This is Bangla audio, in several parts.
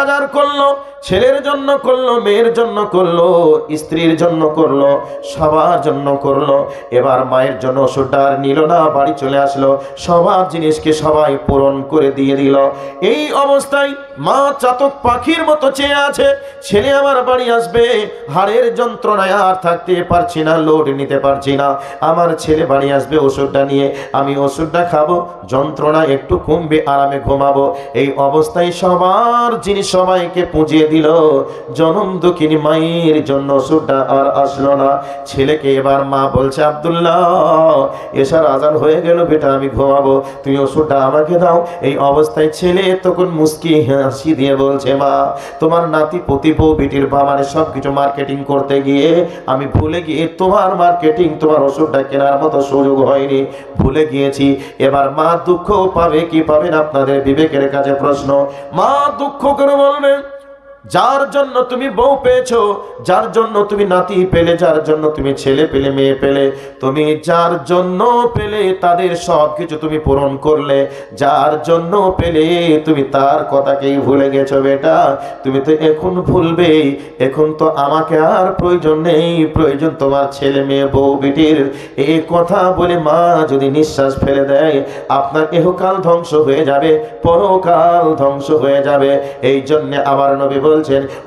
বাজার করলো, ছেলের জন্য করলো, মেয়ের জন্য করলো, স্ত্রীর জন্য করলো, সবার জন্য করলো। এবার মায়ের জন্য ওষুধটা আর নিল না, বাড়ি চলে আসলো, সবার জিনিসকে সবাই পূরণ করে দিয়ে দিল। এই অবস্থায় মা চাতক পাখির মতো চেয়ে আছে, ছেলে আমার বাড়ি আসবে, হাড়ের যন্ত্রণায় আর থাকতে পারছি না, লোড নিতে পারছি না, আমার ছেলে বাড়ি আসবে ওষুধটা নিয়ে, আমি ওষুধটা খাবো, যন্ত্রণা একটু কমবে, আরামে ঘুমাবো। এই অবস্থায় সবার জিনিস সবাইকে পুজিয়ে দিল, জনম দুঃখিনী মায়ের জন্য ওষুধটা আর আসলো না। ছেলেকে এবার মা বলছে, আব্দুল্লাহ এশার আজান হয়ে গেল বেটা, আমি ঘুমাবো, তুমি ওষুধটা আমাকে দাও। এই অবস্থায় ছেলে তখন মুস্কি হাসি দিয়ে বলছে, মা তোমার নাতি পতি বউ বিটির বাবারে সব কিছু মার্কেটিং করতে গিয়ে আমি ভুলে গিয়ে তোমার মার্কেটিং, তোমার ওষুধটা কেনার মতো সুযোগ হয়নি, ভুলে গিয়েছি। এবার মা দুঃখ পাবে কি পাবে না, আপনাদের বিবেকের কাছে প্রশ্ন। মা দুঃখ করে বলবে, যার জন্য তুমি বউ পেয়েছো, যার জন্য তুমি নাতি পেলে, যার জন্য তুমি ছেলে পেলে, মেয়ে পেলে, তুমি যার জন্য পেলে তাদের সব কিছু তুমি পূরণ করলে, যার জন্য পেলে তুমি তার কথাকেই ভুলে গেছো বেটা, তুমি তো এখন ভুলবেই, এখন তো আমাকে আর প্রয়োজন নেই, প্রয়োজন তোমার ছেলে মেয়ে বউ বিটির। এই কথা বলে মা যদি নিঃশ্বাস ফেলে দেয়, আপনার ইহকাল ধ্বংস হয়ে যাবে, পরকাল ধ্বংস হয়ে যাবে। এই জন্য আমার নবী বলছেন,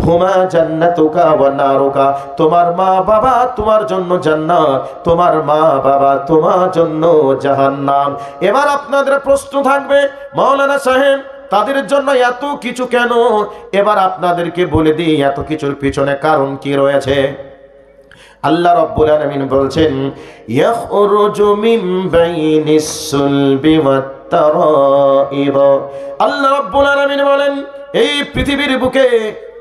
হুমা জান্নাতুকা ওয়া নারুকা, তোমার মা বাবা তোমার জন্য জান্নাত, তোমার মা বাবা তোমার জন্য জাহান্নাম। এবার আপনাদের প্রশ্ন থাকবে, মাওলানা সাহেব তাদের জন্য এত কিছু কেন? এবার আপনাদেরকে বলে দিই এত কিছুর পিছনে কারণ কি রয়েছে। আল্লাহ রাব্বুল আলামিন বলছেন, ইয়াখরুজু মিন বাইনিস সুলবি ওয়াত তারাইব। আল্লাহ রাব্বুল আলামিন বলেন, এই পৃথিবীর বুকে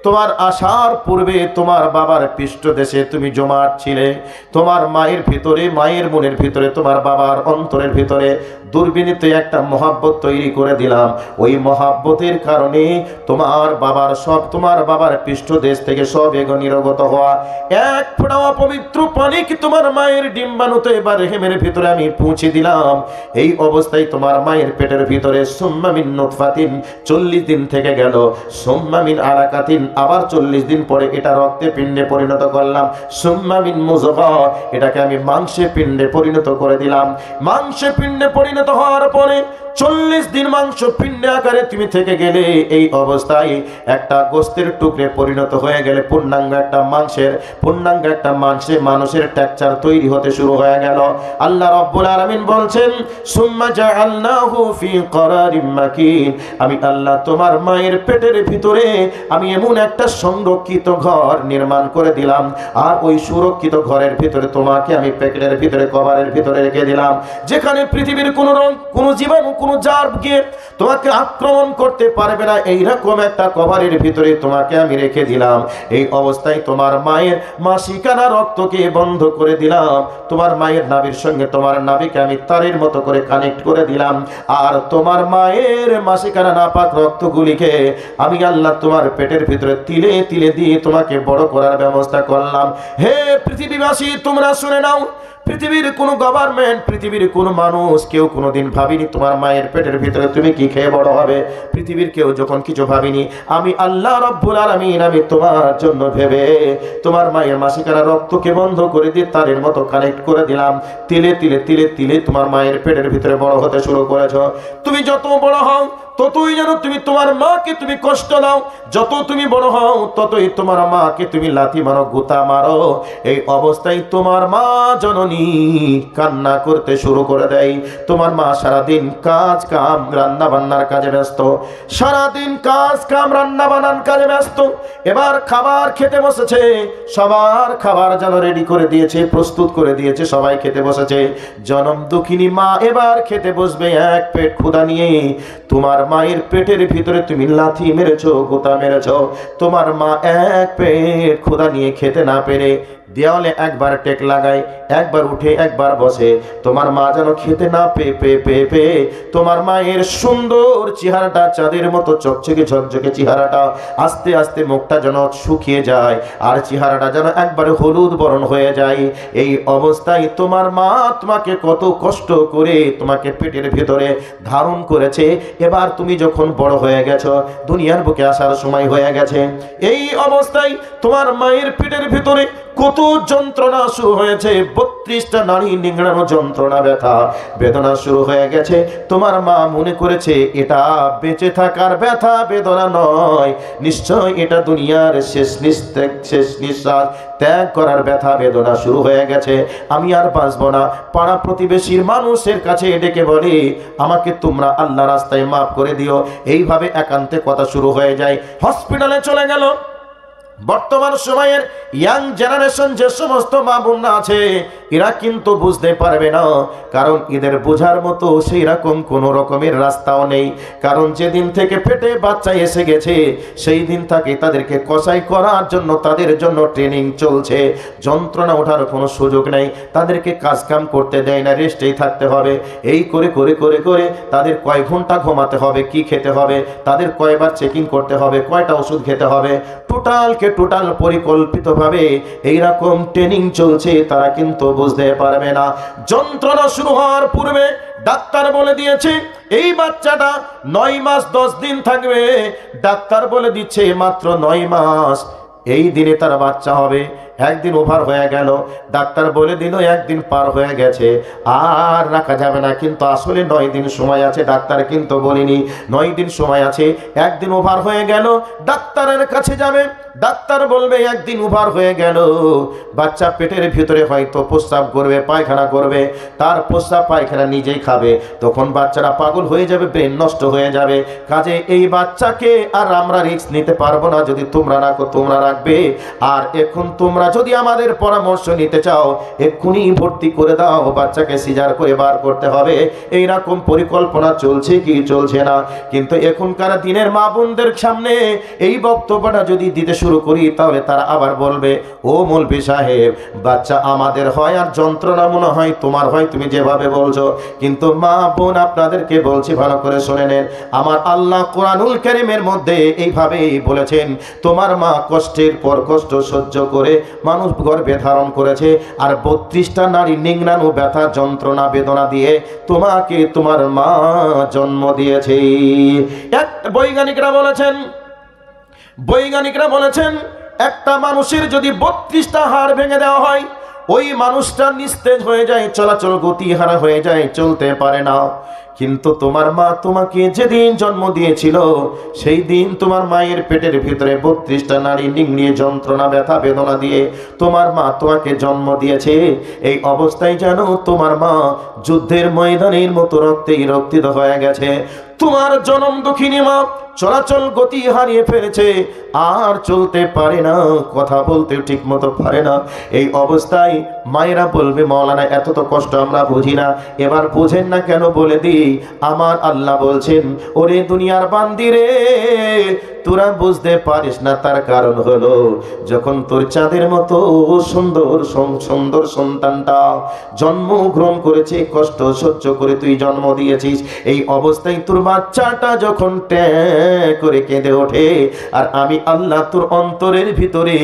তোমার আসার পূর্বে তোমার বাবার পৃষ্ঠদেশে তুমি জমাট ছিলে, তোমার মায়ের ভিতরে, মায়ের মনের ভিতরে, তোমার বাবার অন্তরের ভিতরে দুর্বিনীত একটা মহাব্বত তৈরি করে দিলাম। ওই মহাব্বতের কারণে তোমার বাবার সব, তোমার বাবার পৃষ্ঠদেশ থেকে সব এগো নির্গত হওয়া এক ফোঁটা অপবিত্র পানি কি তোমার মায়ের ডিম্বাণুতে এবার রেহেমের ভিতরে আমি পৌঁছে দিলাম। এই অবস্থায় তোমার মায়ের পেটের ভিতরে সুম্মা মিন নুতফাতিন 40 দিন থেকে গেল, সুম্মা মিন আলাকাতিন আবার 40 দিন পরে এটা রক্তে পিণ্ডে পরিণত করলাম, সুম্মা মিন মুযগা এটাকে আমি মাংসে পিণ্ডে পরিণত করে দিলাম। মাংসে পিণ্ডে পরিণত হওয়ার পরে 40 দিন মাংস পিণ্ডে আকারে তুমি থেকে গেলে, এই অবস্থায় একটা গোস্তের টুকরে পরিণত হয়ে গেলে পূর্ণাঙ্গ একটা মাংসের, পূর্ণাঙ্গ একটা মাংসে মানুষের টেক্সচার তৈরি হতে শুরু হয়ে গেল। আল্লাহ রাব্বুল আলামিন বলছেন, সুম্মা জাআলনাহু ফি করারিম মাকিন, আমি আল্লাহ তোমার মায়ের পেটের ভিতরে আমি এমন একটা সংরক্ষিত ঘর নির্মাণ করে দিলাম, আর ওই সুরক্ষিত ঘরের ভিতরে তোমাকে আমি প্যাকেটের ভিতরে, কভারের ভিতরে রেখে দিলাম, যেখানে পৃথিবীর কোনো রং, কোনো জীবাণু, কোনো জার্ম গিয়ে তোমাকে আক্রমণ করতে পারবে না। এইরকম একটা কভারের ভিতরে তোমাকে আমি রেখে দিলাম। এই অবস্থায় তোমার মায়ের মাসিকানা রক্তকে বন্ধ করে দিলাম, তোমার মায়ের নাভির সঙ্গে তোমার নাভিকে আমি তারের মতো করে কানেক্ট করে দিলাম, আর তোমার মায়ের মাসিকানা নাপাক রক্তগুলিকে আমি আল্লাহ তোমার পেটের ভিতরে তিলে তিলে দিয়ে তোমাকে বড় করার ব্যবস্থা করলাম। হে পৃথিবীবাসী তোমরা শুনে নাও, পৃথিবীর কোনো গভর্নমেন্ট, পৃথিবীর কোনো মানুষ কেউ কোনোদিন ভাবিনি তোমার মায়ের পেটের ভিতরে তুমি কি খেয়ে বড় হবে। পৃথিবীর কেউ যখন কিছু ভাবিনি, আমি আল্লাহ রাব্বুল আলামিন আমি তোমার জন্য ভেবে তোমার মায়ের মাসিকানা রক্তকে বন্ধ করে দিয়ে তারের মতো কানেক্ট করে দিলাম। তিলে তিলে তিলে তিলে তোমার মায়ের পেটের ভিতরে বড় হতে শুরু করেছো। তুমি যত বড় হও ততই যেন তুমি তোমার মাকে তুমি কষ্ট দাও, যত তুমি বড় হও ততই তোমার মাকে তুমি লাথি মারো, গুতা মারো। এই অবস্থায় তোমার মা জননী কান্না করতে শুরু করে দেয়। তোমার মা সারাদিন কাজ কাম রান্না বান্নার কাজে ব্যস্ত, সারাদিন কাজ কাম রান্না বান্নার কাজে ব্যস্ত। এবার খাবার খেতে বসেছে, সবার খাবার যেন রেডি করে দিয়েছে, প্রস্তুত করে দিয়েছে, সবাই খেতে বসেছে। জনম দুঃখিনী মা এবার খেতে বসবে এক পেট ক্ষুধা নিয়ে। তোমার মায়ের পেটের ভিতরে তুমি লাথি মেরেছো, গোতা মেরেছো। তোমার মা এক পেট ক্ষুধা নিয়ে খেতে না পেরে দেওয়ালে একবার টেক লাগায়, একবার উঠে একবার বসে। তোমার মা যেন খেতে না পেয়ে তোমার মায়ের সুন্দর চেহারাটা, চাঁদের মতো চকচকে ঝকঝকে চেহারাটা, আস্তে আস্তে মুখটা যেন শুকিয়ে যায় আর চেহারাটা যেন একবারে হলুদ বরণ হয়ে যায়। এই অবস্থায় তোমার মা তোমাকে কত কষ্ট করে তোমাকে পেটের ভেতরে ধারণ করেছে। এবার তুমি যখন বড় হয়ে গেছো, দুনিয়ার বুকে আসার সময় হয়ে গেছে, এই অবস্থায় তোমার মায়ের পেটের ভেতরে কত যন্ত্রণা শুরু হয়েছে। 32টা নারী নিংড়ানো যন্ত্রণা, ব্যথা বেদনা শুরু হয়ে গেছে। তোমার মা মনে করেছে এটা বেঁচে থাকার ব্যথা বেদনা নয়, নিশ্চয় এটা দুনিয়ার শেষ নিঃশ্বাস ত্যাগ করার ব্যথা বেদনা শুরু হয়ে গেছে। আমি আর বাঁচবো না। পাড়া প্রতিবেশীর মানুষের কাছে ডেকে বলে, আমাকে তোমরা আল্লাহ রাস্তায় মাফ করে দিও। এইভাবে একান্তে কথা শুরু হয়ে যায়। হসপিটালে চলে গেল। বর্তমান সময়ের ইয়াং জেনারেশন যে সমস্ত মা বোনরা আছে, এরা কিন্তু বুঝতে পারবে না, কারণ এদের বোঝার মতো সেই রকম কোনো রকমের রাস্তাও নেই। কারণ যেদিন থেকে পেটে বাচ্চা এসে গেছে, সেই দিন থেকে তাদেরকে কসাই করার জন্য তাদের জন্য ট্রেনিং চলছে। যন্ত্রণা ওঠার কোনো সুযোগ নেই, তাদেরকে কাজ কাম করতে দেয় না, রেস্টেই থাকতে হবে। এই করে করে করে করে তাদের কয় ঘন্টা ঘুমাতে হবে, কি খেতে হবে, তাদের কয়বার চেকিং করতে হবে, কয়টা ওষুধ খেতে হবে, টোটাল পরিকল্পিতভাবে এইরকম ট্রেনিং চলছে। তারা কিন্তু বুঝতে পারবে না। যন্ত্রণা শুরু হওয়ার পূর্বে ডাক্তার বলে দিয়েছে এই বাচ্চাটা 9 মাস 10 দিন থাকবে। ডাক্তার বলে দিচ্ছে মাত্র 9 মাস, এই দিনে তার বাচ্চা হবে। একদিন ওভার হয়ে গেল, ডাক্তার বলে দিল একদিন পার হয়ে গেছে, আর রাখা যাবে না। কিন্তু আসলে 9 দিন সময় আছে, ডাক্তার কিন্তু বলিনি 9 দিন সময় আছে। একদিন ওভার হয়ে গেল, ডাক্তারের কাছে যাবে, ডাক্তার বলবে একদিন ওভার হয়ে গেল। বাচ্চা পেটের ভিতরে হয়তো প্রস্রাব করবে, পায়খানা করবে, তার প্রস্রাব পায়খানা নিজেই খাবে। তখন বাচ্চারা পাগল হয়ে যাবে, ব্রেন নষ্ট হয়ে যাবে। কাজে এই বাচ্চাকে আর আমরা রিস্ক নিতে পারবো না। যদি তোমরা রাখো তোমরা রাখবে, আর এখন তোমরা যদি আমাদের পরামর্শ নিতে চাও, এক্ষুনি ভর্তি করে দাও, বাচ্চাকে সিজার করে বার করতে হবে। এইরকম পরিকল্পনা চলছে কি চলছে না? কিন্তু এখনকার দিনের মা বোনদের সামনে এই বক্তব্যটা যদি দিতে শুরু করি, তাহলে তারা আবার বলবে, ও মৌলভী সাহেব, বাচ্চা আমাদের হয় আর যন্ত্রণা মনে হয় তোমার হয়, তুমি যেভাবে বলছো। কিন্তু মা বোন আপনাদেরকে বলছি, ভালো করে শুনে নেন। আমার আল্লাহ কোরআনুল কারীমের মধ্যে এইভাবেই বলেছেন, তোমার মা কষ্টের পর কষ্ট সহ্য করে মানুষ গর্ভে ধারণ করেছে, আর 32টা নারী নিংড়ানো ব্যথা যন্ত্রণা বেদনা দিয়ে তোমাকে তোমার মা জন্ম দিয়েছে। বৈজ্ঞানিকরা বলেছেন একটা মানুষের যদি 32টা হাড় ভেঙে দেওয়া হয়, ওই মানুষটা নিস্তেজ হয়ে যায়, চলাচল গতিহারা হয়ে যায়, চলতে পারে না। কিন্তু তোমার মা তোমাকে যেদিন জন্ম দিয়েছিল, সেই দিন তোমার মায়ের পেটের ভিতরে 32টা নারী নিংড়িয়ে যন্ত্রণা ব্যথা বেদনা দিয়ে তোমার মা তোমাকে জন্ম দিয়েছে। এই অবস্থায় জানো তোমার মা যুদ্ধের ময়দানের মতো রক্তেই রক্তিত হয়ে গেছে। তোমার জনম দুঃখিনী মা চলাচল গতি হারিয়ে ফেলেছে, আর চলতে পারে না, কথা বলতে ঠিক মতো পারে না। এই অবস্থায় মায়েরা বলবে, মাওলানা এত তো কষ্ট আমরা বুঝি না, এবার বুঝেন না কেন বলে দিই। আমার আল্লাহ বলছেন, ওরে দুনিয়ার বান্দি রে, তোরা বুঝতে পারিস না, তার কারণ হলো যখন তোর চাঁদের মতো সুন্দর সুন্দর সন্তানটা জন্মগ্রহণ করেছে, কষ্ট সহ্য করে তুই জন্ম দিয়েছিস, এই অবস্থায় তোর বাচ্চাটা যখন ট্যাঁ করে কেঁদে ওঠে, আর আমি আল্লাহ তোর অন্তরের ভিতরে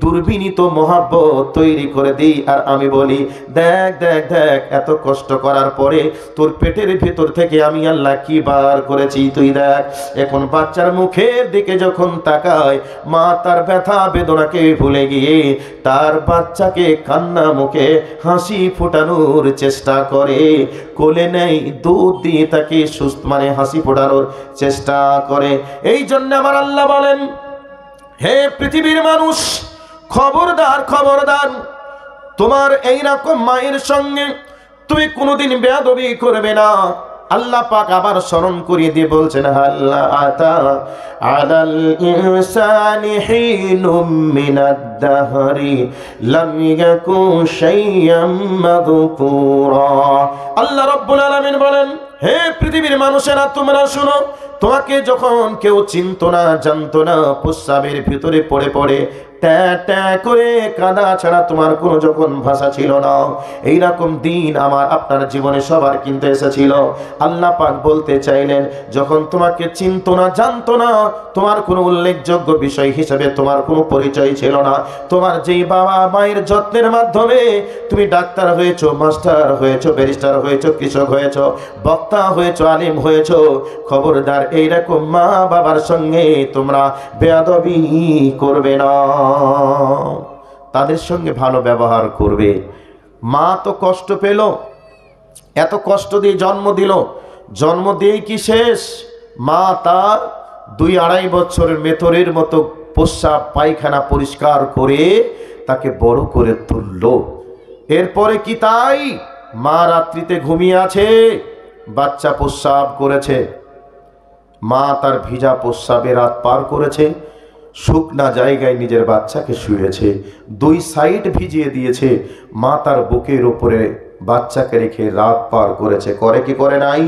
দুর্বিনীত মহাব্বত তৈরি করে দিই, আর আমি বলি, দেখ দেখ দেখ, এত কষ্ট করার পরে তোর পেটের ভিতর থেকে আমি আল্লাহ কি বার করেছি তুই দেখ। এখন বাচ্চার মুখের দিকে যখন তাকায়, মা তার ব্যথা বেদনাকে ভুলে গিয়ে তার বাচ্চাকে কান্না মুখে হাসি ফোটানোর চেষ্টা করে, কোলে নেই, দুধ দিয়ে তাকে সুস্থ হাসি ফোটানোর চেষ্টা করে। এই জন্য আমার আল্লাহ বলেন, হে পৃথিবীর মানুষ, খবরদার খবরদার, তোমার এইরকম মায়ের সঙ্গে তুমি কোনোদিন বেয়াদবি করবে না। আল্লাহ পাক আবার স্মরণ করিয়ে দিয়ে বলছেন, আল্লাহ আতা আলাল ইনসানি হিনুম মিনাদ দাহরি লাম ইয়াকুন শাইয়াম মাযকুরা। আল্লাহ রাব্বুল আলামিন বলেন, হে পৃথিবীর মানুষেরা তোমরা শুনো, তোমাকে যখন কেউ চিনতো না জানতো না, প্রস্রাবের ভিতরে পড়ে পড়ে ট্যা ট্যা করে কাঁদা ছাড়া তোমার কোনো যখন ভাষা ছিল না, এইরকম দিন আমার আপনার জীবনে সবার কিন্তু এসেছিল। আল্লাহ পাক বলতে চাইলেন, যখন তোমাকে চিনতো না জানতো না, তোমার কোনো উল্লেখযোগ্য বিষয় হিসেবে তোমার কোনো পরিচয় ছিল না, তোমার যেই বাবা মায়ের যত্নের মাধ্যমে তুমি ডাক্তার হয়েছো, মাস্টার হয়েছো, ব্যারিস্টার হয়েছো, কৃষক হয়েছো, বক্তা হয়েছো, আলিম হয়েছো, খবরদার এইরকম মা বাবার সঙ্গে তোমরা বেয়াদবি করবে না, তাদের সঙ্গে ভালো ব্যবহার করবে। মা তো কষ্ট পেল, এত কষ্ট দিয়ে জন্ম দিল, জন্ম দিয়েই কি শেষ? মা তার 2-2.5 বছরের মেথরের মতো প্রস্রাব পায়খানা পরিষ্কার করে তাকে বড় করে তুলল। এরপরে কি তাই? মা রাত্রিতে ঘুমিয়ে আছে, বাচ্চা প্রস্রাব করেছে, মা তার ভিজা প্রস্রাবে রাত পার করেছে, শুকনা জায়গায় নিজের বাচ্চাকে শুয়েছে, 2 সাইড ভিজিয়ে দিয়েছে, মা তার বুকের উপরে বাচ্চাকে রেখে রাত পার করেছে। করে কি করে নাই?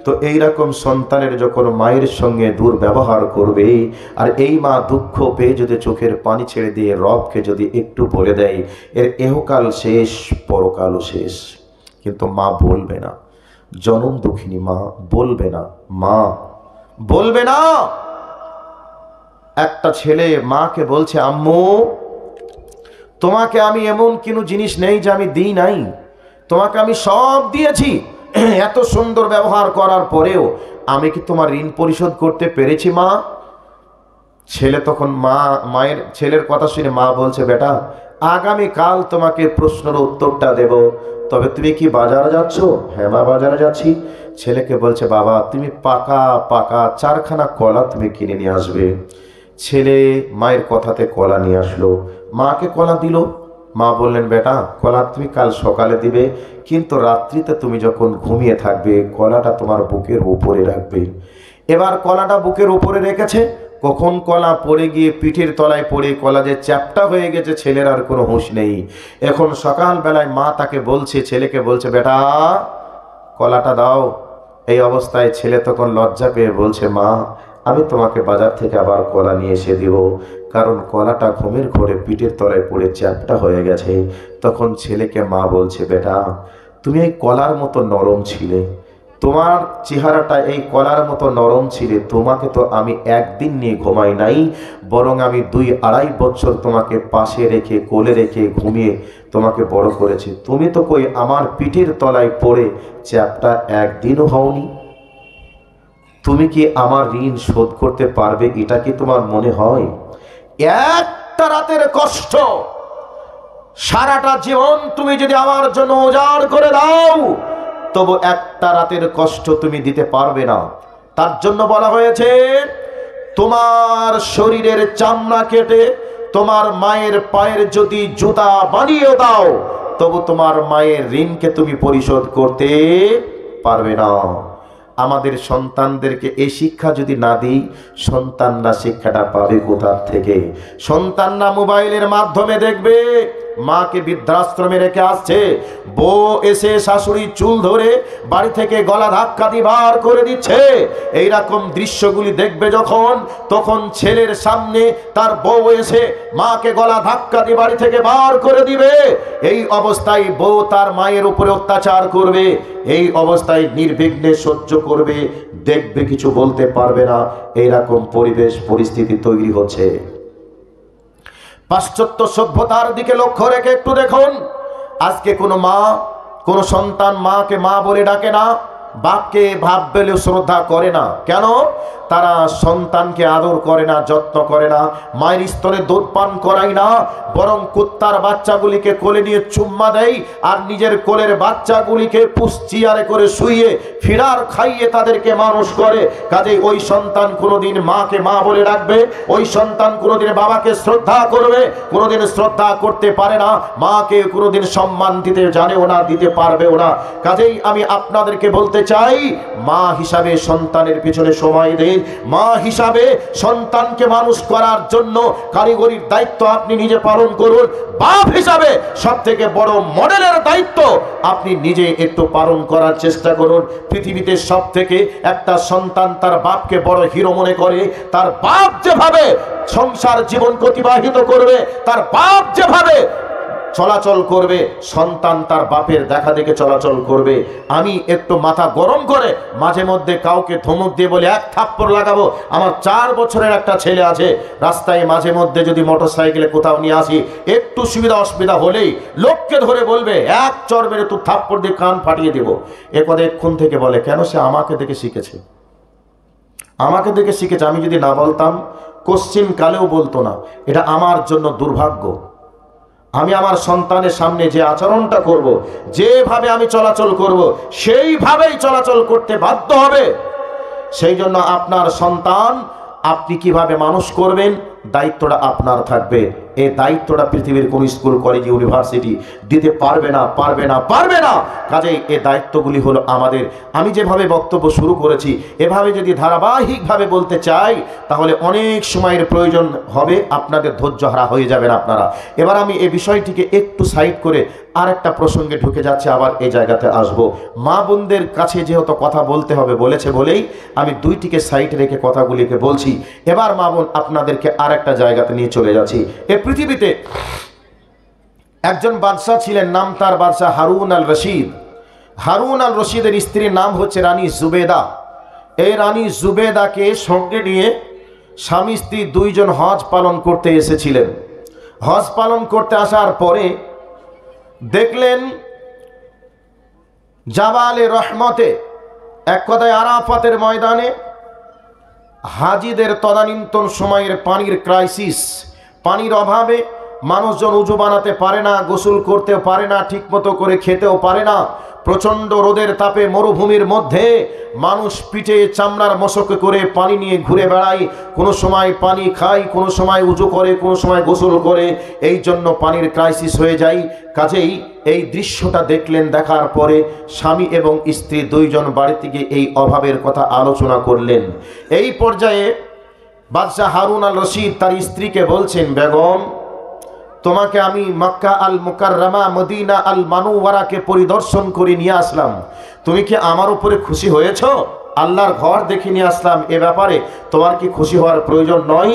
তো এইরকম সন্তানের যখন মায়ের সঙ্গে দুর্ব্যবহার করবে, আর এই মা দুঃখ পেয়ে যদি চোখের পানি ছেড়ে দিয়ে রবকে যদি একটু বলে দেয়, এর এহকাল শেষ, পরকালও শেষ। কিন্তু মা বলবে না, জনম দুঃখিনী মা বলবে না, মা বলবে না। একটা ছেলে মাকে বলছে, আম্মু তোমাকে আমি এমন কোনো জিনিস নেই যে আমি দিই নাই, তোমাকে আমি সব দিয়েছি, এত সুন্দর ব্যবহার করার পরেও আমি কি তোমার ঋণ পরিশোধ করতে পেরেছি মা? ছেলে তখন মায়ের ছেলের কথা শুনে মা বলছে, বেটা আগামী কাল তোমাকে প্রশ্নের উত্তরটা দেব, তবে তুমি কি বাজারে যাচ্ছ? হ্যাঁ মা বাজারে যাচ্ছি। ছেলেকে বলছে, বাবা তুমি পাকা পাকা 4খানা কলা তুমি কিনে নিয়ে আসবে। ছেলে মায়ের কথাতে কলা নিয়ে আসলো, মাকে কলা দিল। মা বললেন, বেটা কলা তুমি কাল সকালে দিবে, কিন্তু রাত্রিতে তুমি যখন ঘুমিয়ে থাকবে কলাটা তোমার বুকের উপরে রাখবে। এবার কলাটা বুকের উপরে রেখেছে, কখন কলা পড়ে গিয়ে পিঠের তলায় পড়ে কলা যে চ্যাপ্টা হয়ে গেছে, ছেলের আর কোনো হুঁশ নেই। এখন সকালবেলায় মা তাকে বলছে, ছেলেকে বলছে, বেটা কলাটা দাও। এই অবস্থায় ছেলে তখন লজ্জা পেয়ে বলছে, মা আমি তোমাকে বাজার থেকে আবার কলা নিয়ে এসে দিব, কারণ কলাটা ঘুমের ঘোরে পিঠের তলায় পড়ে চ্যাপ্টা হয়ে গেছে। তখন ছেলেকে মা বলছে, বেটা তুমি এই কলার মতো নরম ছিলে, তোমার চেহারাটা এই কলার মতো নরম ছিলে, তোমাকে তো আমি একদিন নিয়ে ঘুমাই নাই, বরং আমি 2-2.5 বছর তোমাকে পাশে রেখে কোলে রেখে ঘুমিয়ে তোমাকে বড় করেছি। তুমি তো কই আমার পিঠের তলায় পড়ে চ্যাপ্টা একদিনও হওনি। তুমি কি আমার ঋণ শোধ করতে পারবে? এটা কি তোমার মনে হয়? একটা রাতের কষ্ট সারাটা জীবন তুমি যদি আমার জন্য উজাড় করে দাও, তবু একটা রাতের কষ্ট তুমি দিতে পারবে না। তার জন্য বলা হয়েছে, তোমার শরীরের চামড়া কেটে তোমার মায়ের পায়ের যদি জুতা বানিয়ে দাও, তবু তোমার মায়ের ঋণকে তুমি পরিশোধ করতে পারবে না। আমাদের সন্তানদেরকে এই শিক্ষা যদি না দিই, সন্তানরা শিক্ষাটা পাবে কোথা থেকে? সন্তানরা মোবাইলের মাধ্যমে দেখবে মাকে বৃদ্ধাশ্রমে রেখে আসছে, বউ এসে শাশুড়ি চুল ধরে বাড়ি থেকে গলা ধাক্কা দিয়ে বার করে দিচ্ছে। এইরকম দৃশ্যগুলি দেখবে যখন, তখন ছেলের সামনে তার বউ এসে মাকে গলা ধাক্কা দিয়ে বাড়ি থেকে বার করে দিবে। এই অবস্থায় বউ তার মায়ের উপরে অত্যাচার করবে, এই অবস্থায় নির্বিঘ্নে সহ্য করবে, দেখবে কিছু বলতে পারবে না। এইরকম পরিবেশ পরিস্থিতি তৈরি হচ্ছে। পাশ্চাত্য সভ্যতার দিকে লক্ষ্য রেখে একটু দেখুন, আজকে কোনো মা কোনো সন্তান মাকে মা বলে ডাকে না, বাপকে বাপ বলে শ্রদ্ধা করে না। কেন? তারা সন্তানকে আদর করে না, যত্ন করে না, মায়ের স্তরে দুধ পান করায় না, বরং কুত্তার বাচ্চাগুলিকে কোলে নিয়ে চুম্মা দেয়, আর নিজের কোলের বাচ্চাগুলিকে পুষ্টিয়ারে করে শুইয়ে ফিরার খাইয়ে তাদেরকে মানুষ করে। কাজেই ওই সন্তান কোনোদিন মাকে মা বলে ডাকবে, ওই সন্তান কোনোদিন বাবাকে শ্রদ্ধা করবে, কোনোদিন শ্রদ্ধা করতে পারে না, মাকে কোনোদিন সম্মান দিতে জানেও না, দিতে পারবেও না। কাজেই আমি আপনাদেরকে বলতে চাই, মা হিসাবে সন্তানের পিছনে সময় দিন, মা হিসাবে সন্তানকে মানুষ করার জন্য কারিগরির দায়িত্ব আপনি নিজে পালন করুন। বাপ হিসাবে সবথেকে বড় মডেলের দায়িত্ব আপনি নিজে একটু পালন করার চেষ্টা করুন। পৃথিবীতে সবথেকে একটা সন্তান তার বাপকে বড় হিরো মনে করে। তার বাপ যেভাবে সংসার জীবন অতিবাহিত করবে, তার বাপ যেভাবে চলাচল করবে, সন্তান তার বাপের দেখা দেখে চলাচল করবে। আমি একটু মাথা গরম করে মাঝে মধ্যে কাউকে ধমক দিয়ে বলে এক থাপ্পড় লাগাবো। আমার 4 বছরের একটা ছেলে আছে, রাস্তায় মাঝে মধ্যে যদি মোটর সাইকেলে কোথাও নিয়ে আসি, একটু সুবিধা অসুবিধা হলেই লোককে ধরে বলবে এক চড় মেরে তুই থাপ্পড় দিয়ে কান ফাটিয়ে দেবো। এ কথা এক্ষুন থেকে বলে কেন? সে আমাকে দেখে শিখেছে, আমাকে দেখে শিখেছে। আমি যদি না বলতাম কোশ্চিন কালেও বলতো না। এটা আমার জন্য দুর্ভাগ্য। আমি আমার সন্তানের সামনে যে আচরণটা করব, যেভাবে আমি চলাচল করব, সেইভাবেই চলাচল করতে বাধ্য হবে। সেই জন্য আপনার সন্তান আপনি কিভাবে মানুষ করবেন, দায়িত্বটা আপনার থাকবে। এই দায়িত্বটা পৃথিবীর কোন স্কুল, কলেজ, ইউনিভার্সিটি দিতে পারবে না, পারবে না, পারবে না। কাজেই এই দায়িত্বগুলি হলো আমাদের। আমি যেভাবে বক্তব্য শুরু করেছি, এভাবে যদি ধারাবাহিকভাবে বলতে চাই, তাহলে অনেক সময়ের প্রয়োজন হবে, আপনাদের ধৈর্য হারা হয়ে যাবেন আপনারা। এবার আমি এই বিষয়টিকে একটু সাইড করে আরেকটা প্রসঙ্গে ঢুকে যাচ্ছে, আবার এই জায়গাতে আসব। মা বোনদের কাছে যেহেতু কথা বলতে হবে বলেছে বলেই আমি দুইটিকে সাইড রেখে কথাগুলিকে বলছি। এবার মা বোন আপনাদেরকে আরেকটা জায়গাতে নিয়ে চলে যাচ্ছি। পৃথিবীতে একজন বাদশাহ ছিলেন, নাম তার বাদশাহ হারুন আল রশিদ। হারুন আল রশিদের স্ত্রীর নাম হচ্ছে রানী জুবেদা। এই রানী জুবেদাকে সঙ্গে নিয়ে স্বামী স্ত্রী দুইজন হজ পালন করতে এসেছিলেন। হজ পালন করতে আসার পরে দেখলেন জাবালে রহমতে, এক কথায় আরাফাতের ময়দানে হাজিদের তদানীন্তন সময়ের পানির ক্রাইসিস, পানির অভাবে মানুষজন উজু বানাতে পারে না, গোসল করতেও পারে না, ঠিকমতো করে খেতেও পারে না। প্রচণ্ড রোদের তাপে মরুভূমির মধ্যে মানুষ পিঠে চামড়ার মশকে করে পানি নিয়ে ঘুরে বেড়ায়। কোনো সময় পানি খায়, কোনো সময় উজু করে, কোনো সময় গোসল করে। এই জন্য পানির ক্রাইসিস হয়ে যায়। কাজেই এই দৃশ্যটা দেখলেন, দেখার পরে স্বামী এবং স্ত্রী দুইজন বাড়িতে গিয়ে এই অভাবের কথা আলোচনা করলেন। এই পর্যায়ে বাদশাহ হারুন আল রশিদ তার স্ত্রীকে বলছেন, বেগম, তোমাকে আমি মক্কা আল মুকাররমা, মদিনা আল মানুওয়ারাকে পরিদর্শন করে নিয়ে আসলাম। তুমি কি আমার উপরে খুশি হয়েছ? আল্লাহর ঘর দেখে নিয়ে আসলাম, এ ব্যাপারে তোমার কি খুশি হওয়ার প্রয়োজন নয়?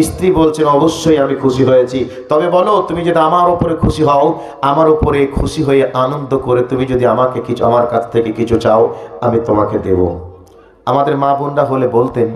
স্ত্রী বলছেন, অবশ্যই আমি খুশি হয়েছি। তবে বলো, তুমি যদি আমার উপরে খুশি হও, আমার উপরে খুশি হয়ে আনন্দ করে তুমি যদি আমাকে কিছু, আমার কাছ থেকে কিছু চাও, আমি তোমাকে দেব। আমাদের মা বোনরা হলে বলতেন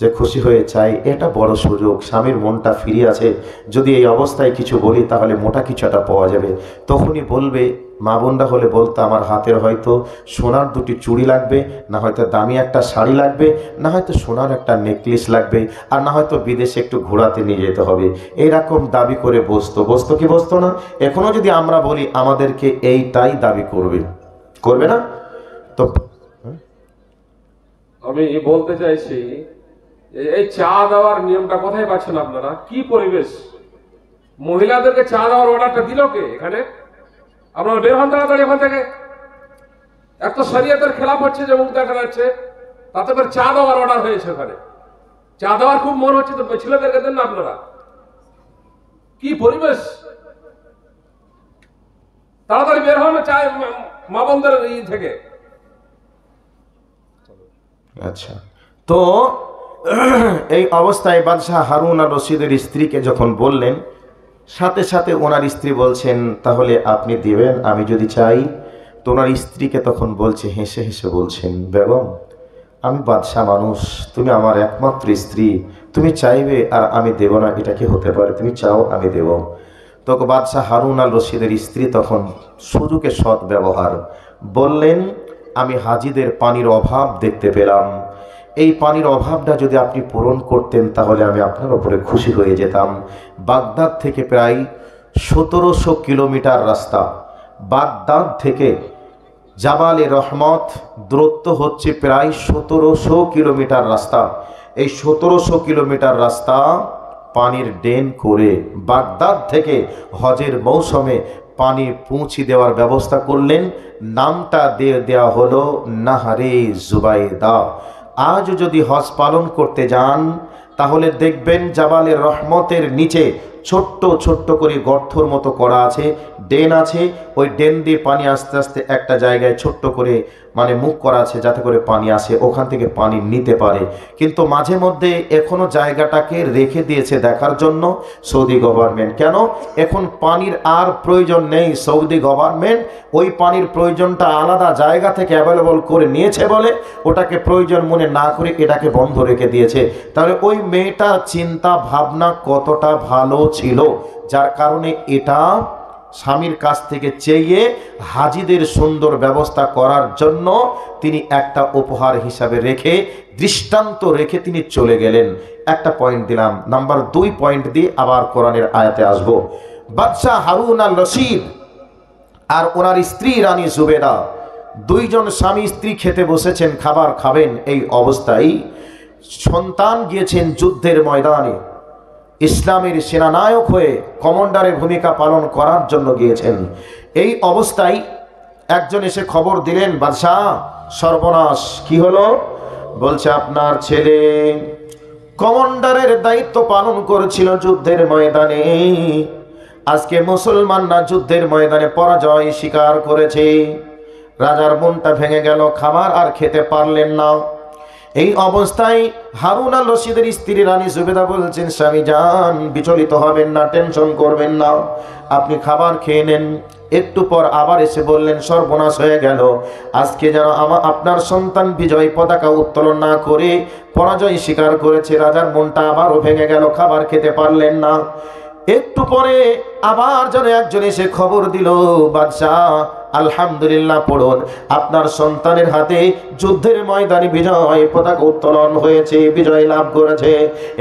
যে খুশি হয়ে চাই, এটা বড় সুযোগ, স্বামীর মনটা ফিরে আছে, যদি এই অবস্থায় কিছু বলি তাহলে মোটা কিছু একটা পাওয়া যাবে। তখনই বলবে, মা বোনরা হলে বলতো, আমার হাতের হয়তো সোনার 2টি চুড়ি লাগবে, না হয়তো দামি একটা শাড়ি লাগবে, না হয়তো সোনার একটা নেকলেস লাগবে, আর না হয়তো বিদেশে একটু ঘোরাতে নিয়ে যেতে হবে। এইরকম দাবি করে বসতো কি বসতো না? এখনো যদি আমরা বলি, আমাদেরকে এইটাই দাবি করবে, করবে না? তো আমি বলতে চাইছি, এই চা দেওয়ার নিয়মটা কোথায় পাচ্ছেন আপনারা? কি পরিবেশ? মহিলাদেরকে চা দেওয়ার অর্ডারটা দিল কে এখানে? আপনারা বের হন তাড়াতাড়ি ওখান থেকে। এত শরীয়তের খেলাফ হচ্ছে যে মুখ দেখা যাচ্ছে, তাতে করে চা দেওয়ার অর্ডার হয়েছে ওখানে। চা দেওয়ার খুব মন হচ্ছে, তো ছেলেদেরকে দেন না আপনারা। কি পরিবেশ! তাড়াতাড়ি বের হন চা মা বোনদের থেকে। আচ্ছা, তো এই অবস্থায় বাদশাহ হারুন আর রশিদের স্ত্রীকে যখন বললেন, সাথে সাথে ওনার স্ত্রী বলছেন, তাহলে আপনি দিবেন আমি যদি চাই? তো ওনার স্ত্রীকে তখন বলছে, হেসে হেসে বলছেন, বেগম, আমি বাদশাহ মানুষ, তুমি আমার একমাত্র স্ত্রী, তুমি চাইবে আর আমি দেব না, এটা কি হতে পারে? তুমি চাও, আমি দেব। তখন বাদশাহ হারুন আল রশিদের স্ত্রী তখন সুযোগে সৎ ব্যবহার বললেন, আমি হাজিদের পানির অভাব দেখতে পেলাম, এই পানির অভাবটা যদি আপনি পূরণ করতেন তাহলে আমি আপনার উপরে খুশি হয়ে যেতাম। বাগদাদ থেকে প্রায় 1700 কিলোমিটার রাস্তা, বাগদাদ থেকে জাবালে রহমত দূরত্ব হচ্ছে প্রায় 1700 কিলোমিটার রাস্তা। এই 1700 কিলোমিটার রাস্তা পানির ড্রেন করে বাগদাদ থেকে হজের মৌসুমে পানি পৌঁছে দেওয়ার ব্যবস্থা করলেন। নামটা দিয়ে দেওয়া হলো নাহারে জুবাইদা। আজও যদি হজ পালন করতে যান তাহলে দেখবেন জাবালের রহমতের নিচে ছোট্ট ছোট্ট করে গর্তর মতো করা আছে, ড্রেন আছে। ওই ড্রেন দিয়ে পানি আস্তে আস্তে একটা জায়গায় ছোট্ট করে মানে মুখ করা আছে যাতে করে পানি আসে, ওখান থেকে পানি নিতে পারে। কিন্তু মাঝে মধ্যে এখনো জায়গাটাকে রেখে দিয়েছে দেখার জন্য সৌদি গভর্নমেন্ট। কেন? এখন পানির আর প্রয়োজন নেই। সৌদি গভর্নমেন্ট ওই পানির প্রয়োজনটা আলাদা জায়গা থেকে অ্যাভেলেবল করে নিয়েছে বলে ওটাকে প্রয়োজন মনে না করে এটাকে বন্ধ রেখে দিয়েছে। তাহলে ওই মেয়েটার চিন্তা ভাবনা কতটা ভালো ছিল, যার কারণে এটা স্বামীর কাছ থেকে চেয়ে হাজিদের সুন্দর ব্যবস্থা করার জন্য তিনি একটা উপহার হিসাবে রেখে, দৃষ্টান্ত রেখে তিনি চলে গেলেন। একটা পয়েন্ট দিলাম। নাম্বার 2 পয়েন্ট দিয়ে আবার কোরআনের আয়াতে আসবো। বাদশাহ হারুন আল রশিদ আর ওনার স্ত্রী রানী জুবেদা, দুইজন স্বামী স্ত্রী খেতে বসেছেন, খাবার খাবেন। এই অবস্থায় সন্তান গিয়েছেন যুদ্ধের ময়দানে, ইসলামের সেনানায়ক হয়ে কমান্ডারের ভূমিকা পালন করার জন্য গিয়েছেন। এই অবস্থায় একজন এসে খবর দিলেন, বাদশাহ সর্বনাশ। কি হলো? বলছে আপনার ছেলে কমান্ডারের দায়িত্ব পালন করেছিল যুদ্ধের ময়দানে, আজকে মুসলমানরা যুদ্ধের ময়দানে পরাজয় স্বীকার করেছে। রাজার মনটা ভেঙে গেল, খাবার আর খেতে পারলেন না। এই অবস্থায় হারুন আল রশিদের স্ত্রী রানী জুবেদা বলছেন, স্বামী যান, বিচলিত হবেন না, টেনশন করবেন না, আপনি খাবার খেয়ে নেন। একটু পর আবার এসে বললেন, সর্বনাশ হয়ে গেল, আজকে যেন আপনার সন্তান বিজয় পতাকা উত্তোলন না করে পরাজয় স্বীকার করেছে। রাজার মনটা আবারও ভেঙে গেল, খাবার খেতে পারলেন না। একটু পরে আবার যেন একজন এসে খবর দিল, বাদশাহ আলহামদুলিল্লাহ পড়ুন, আপনার সন্তানের হাতে যুদ্ধের ময়দানে বিজয় পতাকা উত্তোলন হয়েছে, বিজয় লাভ করেছে।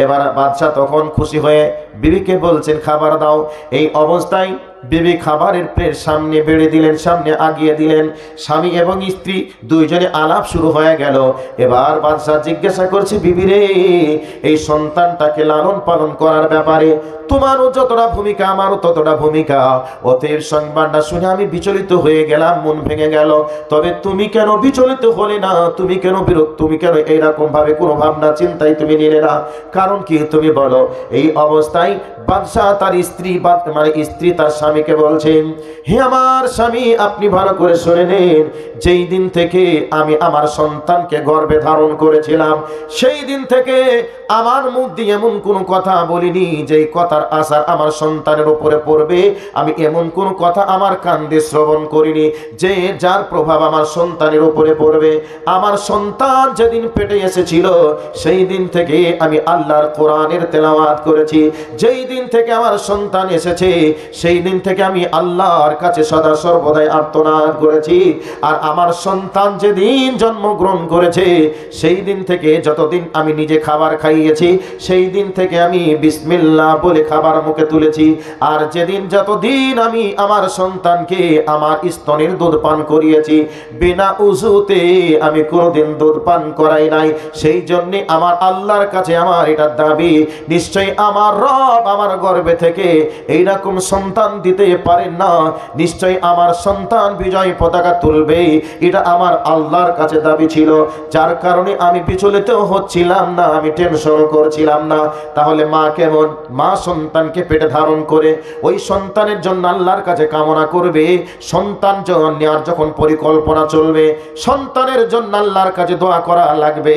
এবার বাদশাহ তখন খুশি হয়ে বিবিকে বলছেন, খাবার দাও। এই অবস্থায় বিবি খাবারের প্লেট সামনে বেড়ে দিলেন, সামনে আগিয়ে দিলেন। স্বামী এবং স্ত্রী দুইজনে আলাপ শুরু হয়ে গেল। এবার বাদশাহ জিজ্ঞাসা করছে, বিবি রে, এই সন্তানটাকে লালন পালন করার ব্যাপারে তোমারও যতটা ভূমিকা আমারও ততটা ভূমিকা। অতএব সংবাদটা শুনে আমি বিচলিত হয়ে গেলাম, মন ভেঙে গেল। তবে তুমি কেন বিচলিত হলে না? তুমি কেন বিরক্ত? তুমি কেন এইরকম ভাবে কোনো ভাবনা চিন্তাই তুমি নিলে না? কারণ কি তুমি বলো? এই অবস্থায় বাদশাহ তার স্ত্রী মানে স্ত্রী তার স্বামীকে বলছেন, হে আমার স্বামী, আপনি ভালো করে শুনে নেন, যেই দিন থেকে আমি আমার সন্তানকে গর্ভে ধারণ করেছিলাম সেই দিন থেকে আমার মুখ দিয়ে এমন কোনো কথা বলিনি যেই কথার আসার আমার সন্তানের উপরে পড়বে। আমি এমন কোনো কথা আমার কান দিয়ে শ্রবণ করিনি যে যার প্রভাব আমার সন্তানের উপরে পড়বে। আমার সন্তান যেদিন পেটে এসেছিল সেই দিন থেকে আমি আল্লাহর কোরআনের তেলাওয়াত করেছি। যেই দিন থেকে আমার সন্তান এসেছে সেই দিন থেকে আমি আল্লাহর কাছে সদা সর্বদাই আর্তনাদ করেছি। আর আমার সন্তান যেদিন জন্মগ্রহণ করেছে সেই দিন থেকে যতদিন আমি নিজে খাবার খাইয়েছি সেই দিন থেকে আমি বিসমিল্লাহ বলে খাবার মুখে তুলেছি। আর যেদিন যতদিন আমি আমার সন্তানকে আমার স্তনের দুধ পান করিয়েছি, বিনা উযুতে আমি কোনোদিন দুধ পান করাই নাই। সেই জন্যে আমার আল্লাহর কাছে আমার এটা দাবি, নিশ্চয়ই আমার রব আমার গর্ভে থেকে এইরকম সন্তান দিতে পারেন না। নিশ্চয়ই আমার সন্তান বিজয় পতাকা তুলবে, এটা আমার আল্লাহর কাছে দাবি ছিল। যার কারণে আমি বিচলিত হচ্ছিলাম না, আমি টেনশন করছিলাম না। তাহলে মা কেমন? মা সন্তানকে পেটে ধারণ করে ওই সন্তানের জন্য আল্লাহর কাছে কামনা করবে। সন্তান নেওয়ার যখন পরিকল্পনা চলবে, সন্তানের জন্য আল্লাহর কাছে দোয়া করা লাগবে,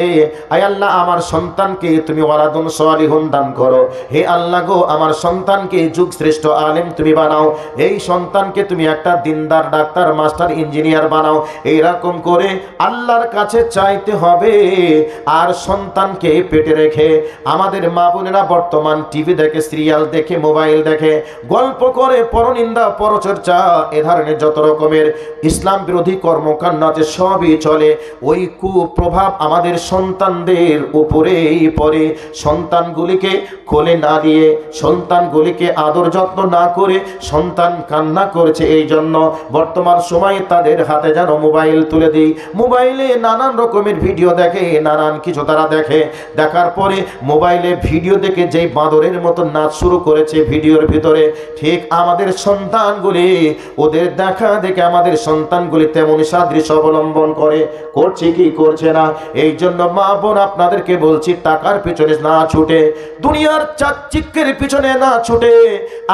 আয় আল্লাহ আমার সন্তানকে তুমি ওয়ালাদুন সালিহুন দান করো। হে আল্লাহ গো, আমার সন্তানকে যুগ শ্রেষ্ঠ আলেম তুমি বানাও। এই সন্তানকে তুমি একটা দিনদার ডাক্তার, মাস্টার, ইঞ্জিনিয়ার বানাও। এইরকম করে আল্লাহর কাছে চাইতে হবে। আর সন্তানকে পেটে রেখে আমাদের মা বোনেরা বর্তমান টিভি দেখে, সিরিয়াল দেখে, মোবাইল দেখে, গল্প করে, পরনিন্দা, পরচর্চা, এ ধরনের যত রকমের ইসলাম বিরোধী কর্মকাণ্ড আছে সবই চলে। ওই কুপ্রভাব আমাদের সন্তানদের উপরেই পড়ে। সন্তানগুলিকে কোলে না দিয়ে, সন্তানগুলিকে আদর যত্ন না করে সন্তান কান্না করেছে, এই জন্য বর্তমান সময়ে তাদের হাতে যেন মোবাইল তুলে দিই। মোবাইলে নানান রকমের ভিডিও দেখে, নানান কিছু তারা দেখে। দেখার পরে মোবাইলে ভিডিও দেখে যেই বাঁদরের মতো নাচ শুরু করেছে ভিডিওর ভিতরে, ঠিক আমাদের সন্তানগুলি ওদের দেখা দেখে আমাদের সন্তানগুলি তেমনই সাদৃশ্য অবলম্বন করে, করছে কি করছে না। এই জন্য মা বোন আপনাদেরকে বলছি, টাকার পিছনে না ছুটে, দুনিয়ার চাকচিক্যের পিছনে না ছুটে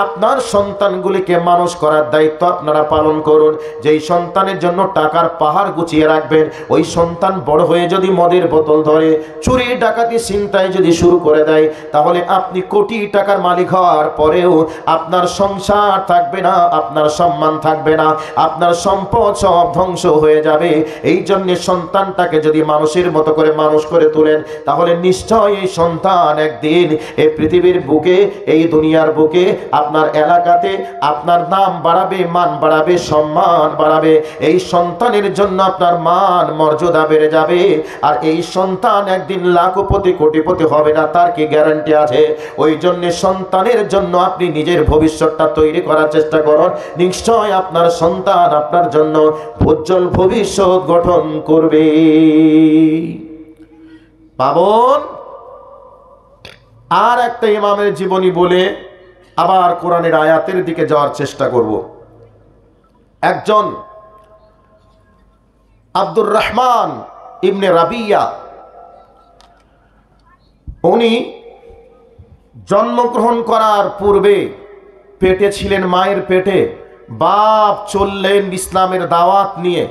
আপনার সন্তানগুলিকে মানুষ করার দায়িত্ব আপনারা পালন করুন। যেই সন্তানের জন্য টাকার পাহাড় গুছিয়ে রাখবেন, ওই সন্তান বড় হয়ে যদি মদের বোতল ধরে, চুরি ডাকাতি ছিনতাই যদি শুরু করে দেয়, তাহলে আপনি কোটি টাকার মালিক হওয়ার পরেও আপনার সংসার থাকবে না, আপনার সম্মান থাকবে না, আপনার সম্পদ সব ধ্বংস হয়ে যাবে। এই জন্য সন্তানটাকে যদি মানুষের মতো করে মানুষ করে তোলেন, তাহলে নিশ্চয় এই সন্তান একদিন এই পৃথিবীর বুকে, এই দুনিয়ার বুকে, আপনার এলাকাতে আপনার নাম বাড়াবে, মান বাড়াবে, সম্মান বাড়াবে। এই সন্তানের জন্য আপনার মান মর্যাদা বেড়ে যাবে। আর এই সন্তান একদিন লাখপতি কোটিপতি হবে না, তার কি গ্যারান্টি আছে? ওই জন্য সন্তানের জন্য আপনি নিজের ভবিষ্যৎটা তৈরি করার চেষ্টা করুন। নিশ্চয় আপনার সন্তান আপনার জন্য উজ্জ্বল ভবিষ্যৎ গঠন করবে। পাবন আর একটা ইমামের জীবনী বলে আবার কোরআনের আয়াতের দিকে যাওয়ার চেষ্টা করব। একজন আব্দুর রহমান ইবনে রাবিয়া, উনি জন্মগ্রহণ করার পূর্বে পেটে ছিলেন, মায়ের পেটে। বাপ চললেন ইসলামের দাওয়াত নিয়ে।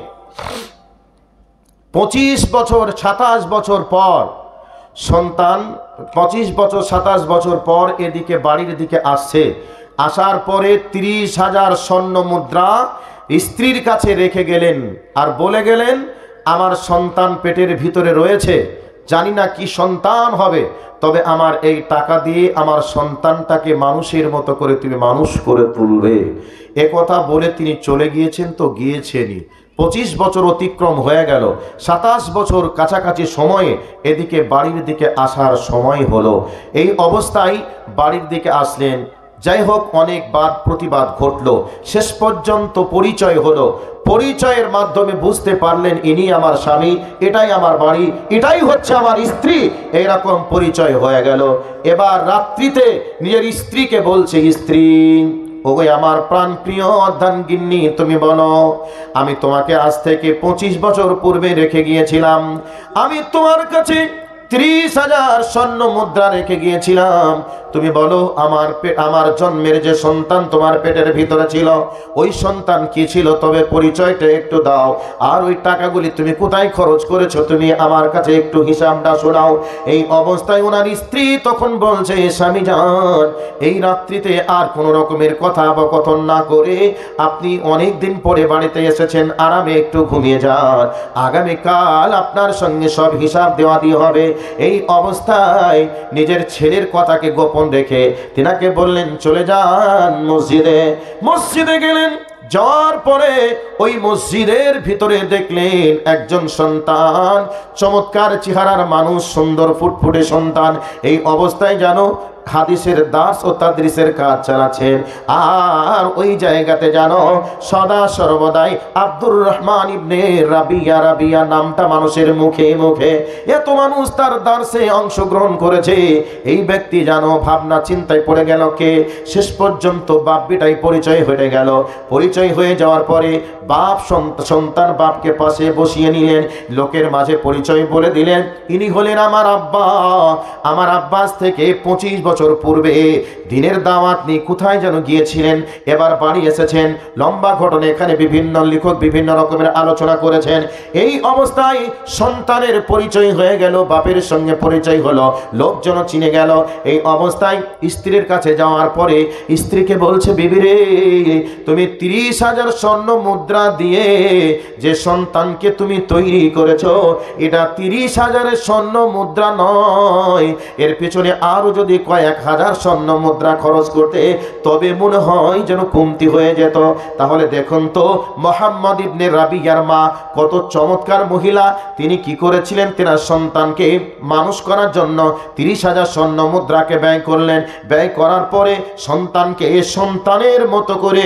25 বছর 27 বছর পর সন্তান, 25 বছর 27 বছর পর এদিকে বাড়ির দিকে আসছে। আসার পরে 30,000 স্বর্ণ মুদ্রা স্ত্রীর কাছে রেখে গেলেন আর বলে গেলেন, আমার সন্তান পেটের ভিতরে রয়েছে, জানি না কি সন্তান হবে, তবে আমার এই টাকা দিয়ে আমার সন্তানটাকে মানুষের মতো করে তুমি মানুষ করে তুলবে। এ কথা বলে তিনি চলে গিয়েছেন। তো গিয়েছেনই, 25 বছর অতিক্রম হয়ে গেল, 27 বছর কাছাকাছি সময়ে এদিকে বাড়ির দিকে আসার সময় হলো। এই অবস্থায় বাড়ির দিকে আসলেন। যাই হোক, অনেক বাদ প্রতিবাদ ঘটলো, শেষ পর্যন্ত পরিচয় হলো। পরিচয়ের মাধ্যমে বুঝতে পারলেন ইনি আমার স্বামী, এটাই আমার বাড়ি, এটাই হচ্ছে আমার স্ত্রী। এইরকম পরিচয় হয়ে গেল। এবার রাত্রিতে নিজের স্ত্রীকে বলছে, স্ত্রী, ওগো আমার প্রাণ প্রিয় অর্ধাঙ্গিনী, তুমি বলো, আমি তোমাকে আজ থেকে 25 বছর পূর্বে রেখে গিয়েছিলাম। আমি তোমার কাছে 30,000 স্বর্ণ মুদ্রা রেখে গিয়েছিলাম। তুমি বলো, আমার জন্মের যে সন্তান তোমার পেটের ভিতরে ছিল, ওই সন্তান কি ছিল? তবে পরিচয়টা একটু দাও। আর ওই টাকাগুলি তুমি কোথায় খরচ করেছো, তুমি আমার কাছে একটু হিসাবটা শোনাও। এই অবস্থায় ওনার স্ত্রী তখন বলছে, স্বামী যান, এই রাত্রিতে আর কোনো রকমের কথা বা কথন না করে আপনি অনেক দিন পরে বাড়িতে এসেছেন, আরামে একটু ঘুমিয়ে যান, আগামীকাল আপনার সঙ্গে সব হিসাব দেওয়া দিয়ে হবে। এই অবস্থায় নিজের ছেলের কথাকে গোপন রেখে তিনাকে বললেন, চলে যান মসজিদে। মসজিদে গেলেন। যাওয়ার পরে ওই মসজিদের ভিতরে দেখলেন একজন সন্তান, চমৎকার চেহারার মানুষ, সুন্দর ফুটফুটে সন্তান। এই অবস্থায় জানো হাদিসের দাস ও তাদরিসের কাজ চালাচ্ছেন। আর ওই জায়গাতে জানো সদা সর্বদাই আব্দুর রহমান ইবনে রাবিয়া, রাবিয়া নামটা মানুষের মুখে মুখে, এত মানুষ তার দার্সে অংশগ্রহণ করেছে। এই ব্যক্তি জানো ভাবনা চিন্তায় পড়ে গেল কে। শেষ পর্যন্ত বাপ বেটাই পরিচয় হয়ে গেল। পরিচয় হয়ে যাওয়ার পরে বাপ সন্তান বাপকে পাশে বসিয়ে নিলেন, লোকের মাঝে পরিচয় বলে দিলেন, ইনি হলেন আমার আব্বা। আমার আব্বাস থেকে 25 বছর পূর্বে দিনের দাওয়াত নিয়ে কোথায় যেন গিয়েছিলেন, এবার বাড়ি এসেছেন। লম্বা ঘটনা, এখানে বিভিন্ন লেখক বিভিন্ন রকমের আলোচনা করেছেন। এই অবস্থায় সন্তানের পরিচয় হয়ে গেল, বাপের সঙ্গে পরিচয় হলো, লোকজন চিনে গেল। এই অবস্থায় স্ত্রীর কাছে যাওয়ার পরে স্ত্রীকে বলছে, বিবি রে, তুমি 30,000 স্বর্ণ মুদ্রা দিয়ে যে সন্তানকে তুমি তৈরি করেছো, এটা 30,000 স্বর্ণ মুদ্রা নয়, এর পেছনে আরো যদি কয়েক হাজার স্বর্ণ মুদ্রা খরচ করতে, তবে মনে হয় যেন কমতি হয়ে যেত। তাহলে দেখুন তো মোহাম্মদ ইবনে রাবিয়ার মা কত চমৎকার মহিলা। তিনি কি করেছিলেন, তেনার সন্তানকে মানুষ করার জন্য 30,000 স্বর্ণ মুদ্রাকে ব্যয় করলেন। ব্যয় করার পরে সন্তানকে সন্তানের মতো করে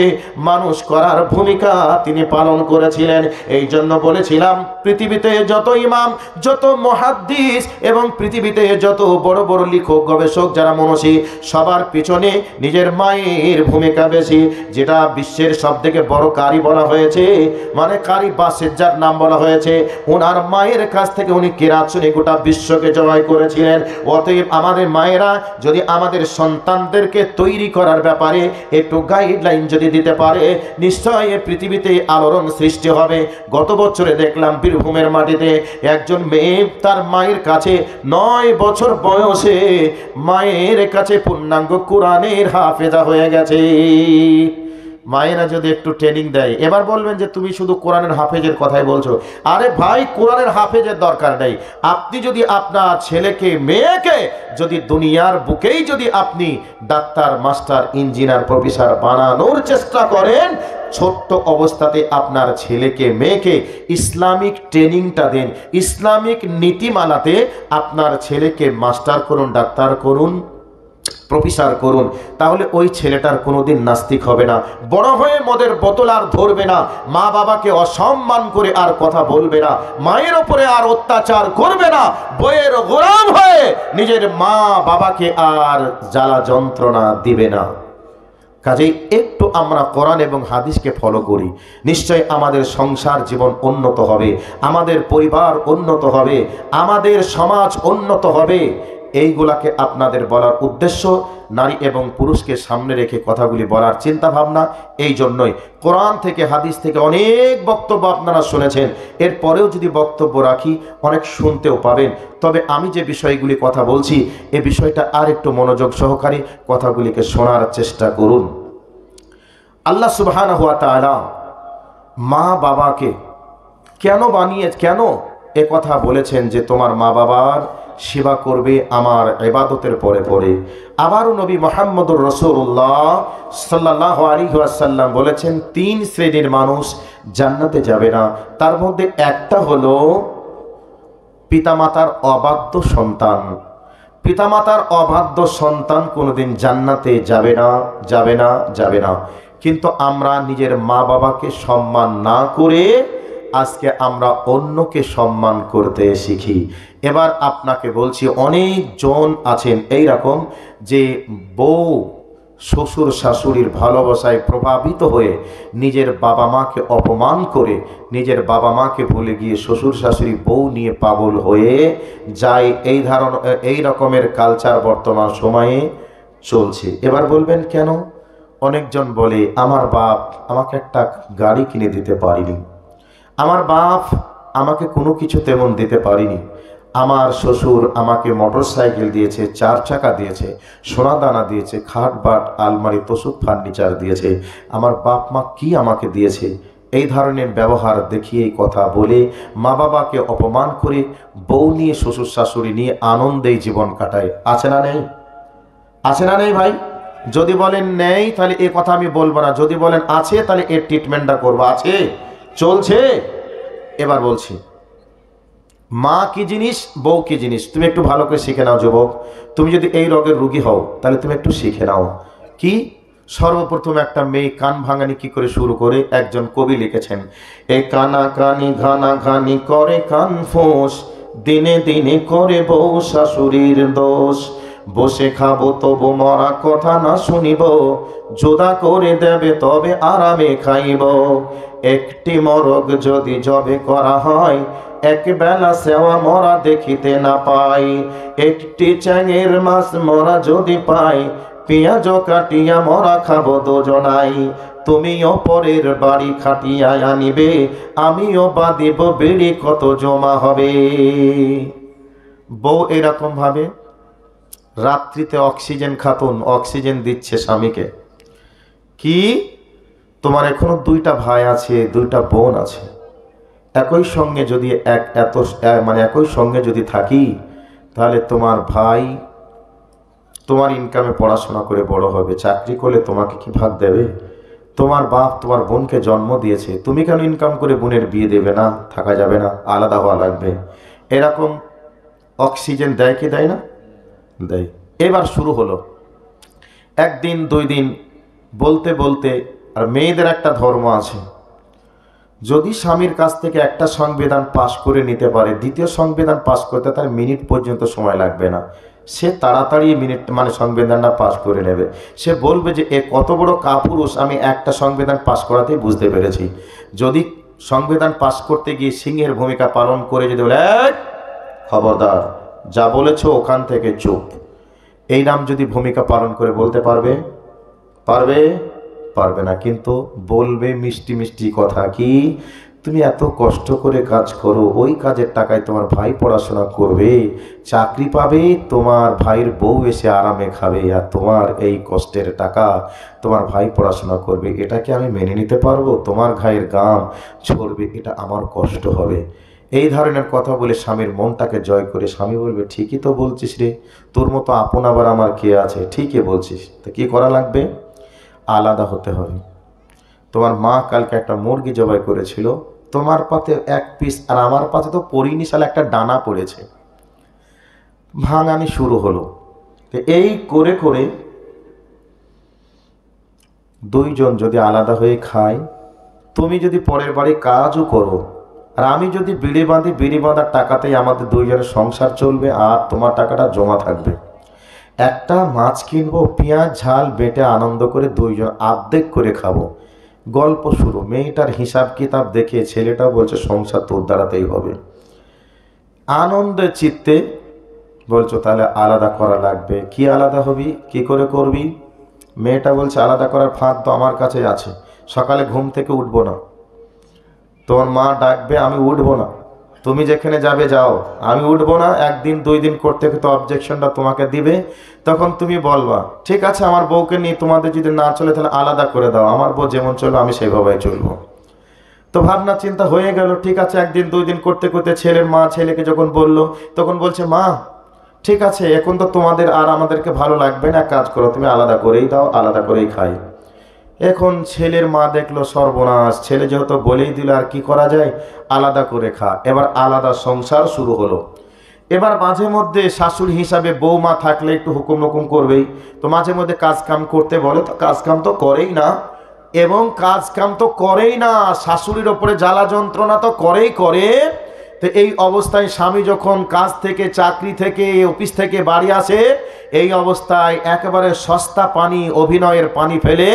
মানুষ করার ভূমিকা তিনি পালন করেছিলেন। এই জন্য বলেছিলাম পৃথিবীতে যত ইমাম, যত মুহাদ্দিস এবং পৃথিবীতে যত বড় বড় লেখক, গবেষক যারা মনীষী, সবার পিছনে নিজের মায়ের ভূমিকা বেশি। যেটা বিশ্বের সবথেকে বড় কারি বলা হয়েছে, মানে কারি বাসেজ্জার নাম বলা হয়েছে, ওনার মায়ের কাছ থেকে উনি কেরাত শুনে গোটা বিশ্বকে জয় করেছিলেন। অতএব আমাদের মায়েরা যদি আমাদের সন্তানদেরকে তৈরি করার ব্যাপারে একটু গাইডলাইন যদি দিতে পারে, নিশ্চয়ই এই পৃথিবীতে আলোড়ন সৃষ্টি হবে। গত বছরে দেখলাম বীরভূমের মাটিতে একজন মেয়ে তার মায়ের কাছে 9 বছর বয়সে মায়ের কাছে পূর্ণাঙ্গ কোরআনের হাফেজা হয়ে গেছে। মায়েরা যদি একটু ট্রেনিং দেয়, এবার বলবেন যে তুমি শুধু কোরআনের হাফেজের কথাই বলছো। আরে ভাই, কোরআনের হাফেজের দরকার নেই। আপনি যদি আপনার ছেলেকে মেয়েকে যদি দুনিয়ার বুকেই যদি আপনি ডাক্তার, মাস্টার, ইঞ্জিনিয়ার, প্রফেসর বানানোর চেষ্টা করেন, ছোট্ট অবস্থাতে আপনার ছেলেকে মেয়েকে ইসলামিক ট্রেনিংটা দেন, ইসলামিক নীতিমালাতে আপনার ছেলেকে মাস্টার করুন, ডাক্তার করুন, প্রফেসর করুন, তাহলে ওই ছেলেটার কোনোদিন নাস্তিক হবে না। বড় হয়ে মদের বোতল আর ধরবে না, মা বাবাকে অসম্মান করে আর কথা বলবে না, মায়ের ওপরে আর অত্যাচার করবে না, বইয়ের গোলাম হয়ে নিজের মা বাবাকে আর জ্বালা যন্ত্রণা দিবে না। কাজেই একটু আমরা কোরআন এবং হাদিসকে ফলো করি, নিশ্চয় আমাদের সংসার জীবন উন্নত হবে, আমাদের পরিবার উন্নত হবে, আমাদের সমাজ উন্নত হবে। এইগুলাকে আপনাদের বলার উদ্দেশ্য, নারী এবং পুরুষকে সামনে রেখে কথাগুলি বলার চিন্তা ভাবনা। এই জন্যই কোরআন থেকে, হাদিস থেকে অনেক বক্তব্য আপনারা শুনেছেন, এরপরেও যদি বক্তব্য রাখি অনেক শুনতেও পাবেন। তবে আমি যে বিষয়গুলি কথা বলছি, এই বিষয়টা আর একটু মনোযোগ সহকারে কথাগুলিকে শোনার চেষ্টা করুন। আল্লাহ সুবহানাহু ওয়া তাআলা মা বাবাকে কেন এ কথা বলেছেন যে তোমার মা বাবার সেবা করবে আমার ইবাদতের পরে পরে। আবারও নবী মুহাম্মদুর রাসূলুল্লাহ সাল্লাল্লাহু আলাইহি ওয়াসাল্লাম বলেছেন 3 শ্রেণীর মানুষ জান্নাতে যাবে না। তার মধ্যে একটা হলো পিতামাতার অবাধ্য সন্তান। পিতামাতার অবাধ্য সন্তান কোনোদিন জান্নাতে যাবে না। কিন্তু আমরা নিজের মা বাবাকে সম্মান না করে আজকে আমরা অন্যকে সম্মান করতে শিখি। এবার আপনাকে বলছি, অনেকজন আছেন এই রকম যে বউ শ্বশুর শাশুড়ির ভালোবাসায় প্রভাবিত হয়ে নিজের বাবা মাকে অপমান করে, নিজের বাবা মাকে ভুলে গিয়ে শ্বশুর শাশুড়ি বউ নিয়ে পাগল হয়ে যায়। এই রকমের কালচার বর্তমান সময়ে চলছে। এবার বলবেন কেন? অনেকজন বলে আমার বাপ আমাকে একটা গাড়ি কিনে দিতে পারেনি, আমার বাপ আমাকে কোনো কিছু তেমন দিতে পারেনি, আমার শ্বশুর আমাকে মোটরসাইকেল দিয়েছে, 4 চাকা দিয়েছে, সোনা দানা দিয়েছে, খাট বাট আলমারি তোষক ফার্নিচার দিয়েছে, আমার বাপ মা কি আমাকে দিয়েছে? এই ধরনের ব্যবহার দেখিয়ে কথা বলে মা বাবাকে অপমান করে বউ নিয়ে শ্বশুর শাশুড়ি নিয়ে আনন্দেই জীবন কাটায়। আছে না নেই? আছে না নেই ভাই? যদি বলেন নেই তাহলে এ কথা আমি বলবো না, যদি বলেন আছে তাহলে এর ট্রিটমেন্টটা করবো। আছে, চলছে। এবার বলছি, মা কি জিনিস, বউ কি জিনিস, তুমি একটু ভালো করে শিখে নাও যুবক। তুমি যদি এই রোগের রোগী হও তাহলে তুমি একটু শিখে নাও। কি? সর্বপ্রথম একটা মেয়ে কান ভাঙানি কি করে শুরু করে একজন কবি লিখেছেন, এ কানা কানি ঘানা ঘানি করে কান ফোঁস, দিনে দিনে করে বউ শাশুড়ির দোষ, বসে খাবো তবু মরা কথা না শুনিব, জোদা করে দেবে তবে আরামে খাইব, একটি মরগ যদি জবে করা হয়, এক বেলা সেওয়া মরা দেখিতে না পাই, একটি চ্যাঙের মাছ মরা যদি পাই, পেঁয়াজ কাটিয়া মরা খাবো দুজনাই, তুমিও পরের বাড়ি খাটিয়া আনিবে, আমিও বাঁধিব বেড়ি কত জমা হবে। বউ এরকম ভাবে রাত্রিতে অক্সিজেন খাতুন অক্সিজেন দিচ্ছে স্বামীকে। কি? তোমার এখনো 2টা ভাই আছে, 2টা বোন আছে, একই সঙ্গে যদি একই সঙ্গে যদি থাকি, তাহলে তোমার ভাই তোমার ইনকামে পড়াশোনা করে বড় হবে, চাকরি করলে তোমাকে কি ভাগ দেবে? তোমার বাপ তোমার বোনকে জন্ম দিয়েছে, তুমি কেন ইনকাম করে বোনের বিয়ে দেবে না? থাকা যাবে না, আলাদা হওয়া লাগবে। এরকম অক্সিজেন দেয় কি দেয় না? দেয়। এবার শুরু হলো, 1 দিন 2 দিন বলতে বলতে আর মেয়েদের একটা ধর্ম আছে, যদি স্বামীর কাছ থেকে একটা সংবিধান পাশ করে নিতে পারে, দ্বিতীয় সংবিধান পাশ করতে তার মিনিট পর্যন্ত সময় লাগবে না, সে তাড়াতাড়ি সংবিধানটা পাশ করে নেবে। সে বলবে যে এ কত বড় কাপুরুষ, আমি একটা সংবিধান পাশ করাতেই বুঝতে পেরেছি। যদি সংবিধান পাশ করতে গিয়ে সিংহের ভূমিকা পালন করে যদি বলে খবরদার, যা বলেছ ওখান থেকে চুপ, এই নাম যদি ভূমিকা পালন করে বলতে পারবে? পারবে না। কিন্তু বলবে মিষ্টি মিষ্টি কথা, কি তুমি এত কষ্ট করে কাজ করো, ওই কাজের টাকায় তোমার ভাই পড়াশোনা করবে, চাকরি পাবে, তোমার ভাইয়ের বউ এসে আরামে খাবে, আর তোমার এই কষ্টের টাকা তোমার ভাই পড়াশোনা করবে, এটাকে আমি মেনে নিতে পারবো? তোমার ঘায়ের গাম ঝরবে, এটা আমার কষ্ট হবে। এই ধরনের কথা বলে স্বামীর মনটাকে জয় করে স্বামী বলবে ঠিকই তো বলছিস রে, তোর মতো আপন আবার আমার কে আছে, ঠিকই বলছিস। তো কি করা লাগবে? আলাদা হতে হবে। তোমার মা কালকে একটা মুরগি জবাই করেছিল, তোমার পাতে এক পিস আর আমার পাতে তো পড়িনি, সালে একটা ডানা পড়েছে, ভাঙানি শুরু হলো। তো এই করে করে দুইজন যদি আলাদা হয়ে খায়, তুমি যদি পরের বাড়ি কাজও করো আর আমি যদি বিড়ি বাঁধি, বিড়ি বাঁধার টাকাতেই আমাদের দুইজনের সংসার চলবে আর তোমার টাকাটা জমা থাকবে। একটা মাছ কিনবো, পেঁয়াজ ঝাল বেটে আনন্দ করে দুইজন আর্ধেক করে খাবো। গল্প শুরু। মেয়েটার হিসাব কিতাব দেখে ছেলেটা বলছে সংসার তোর দ্বারাতেই হবে। আনন্দের চিত্তে বলছো তাহলে আলাদা করা লাগবে। কি আলাদা হবি, কি করে করবি? মেয়েটা বলছে আলাদা করার ফাঁদ তো আমার কাছে আছে, সকালে ঘুম থেকে উঠবো না, তোমার মা ডাকবে আমি উঠবো না, তুমি যেখানে যাবে যাও, আমি উঠবো না। একদিন দুই দিন করতে করতে অবজেকশনটা তোমাকে দিবে, তখন তুমি বলবা ঠিক আছে আমার বউকে নিয়ে তোমাদের যদি না চলে তাহলে আলাদা করে দাও, আমার বউ যেমন চলবে আমি সেভাবেই চলবো। তো ভাবনা চিন্তা হয়ে গেল, ঠিক আছে একদিন দুই দিন করতে করতে ছেলের মা ছেলেকে যখন বলল, তখন বলছে মা ঠিক আছে এখন তো তোমাদের আর আমাদেরকে ভালো লাগবে না, কাজ করো তুমি আলাদা করেই দাও, আলাদা করেই খাই। এখন ছেলের মা দেখলো সর্বনাশ, ছেলে যেহেতু বলেই দিল আর কি করা যায়, আলাদা করে খা। এবার আলাদা সংসার শুরু হলো। এবার মাঝে মধ্যে শাশুড়ি হিসাবে বৌমা থাকলে একটু হুকুম হুকুম করবেই, তো মাঝে মধ্যে কাজ কাম করতে বলে, তো কাজ কাম তো করেই না, এবং কাজ কাম তো করেই না, শাশুড়ির ওপরে জ্বালা যন্ত্রণা তো করেই করে। তো এই অবস্থায় স্বামী যখন কাজ থেকে, চাকরি থেকে, অফিস থেকে বাড়ি আসে, এই অবস্থায় একেবারে সস্তা পানি, অভিনয়ের পানি ফেলে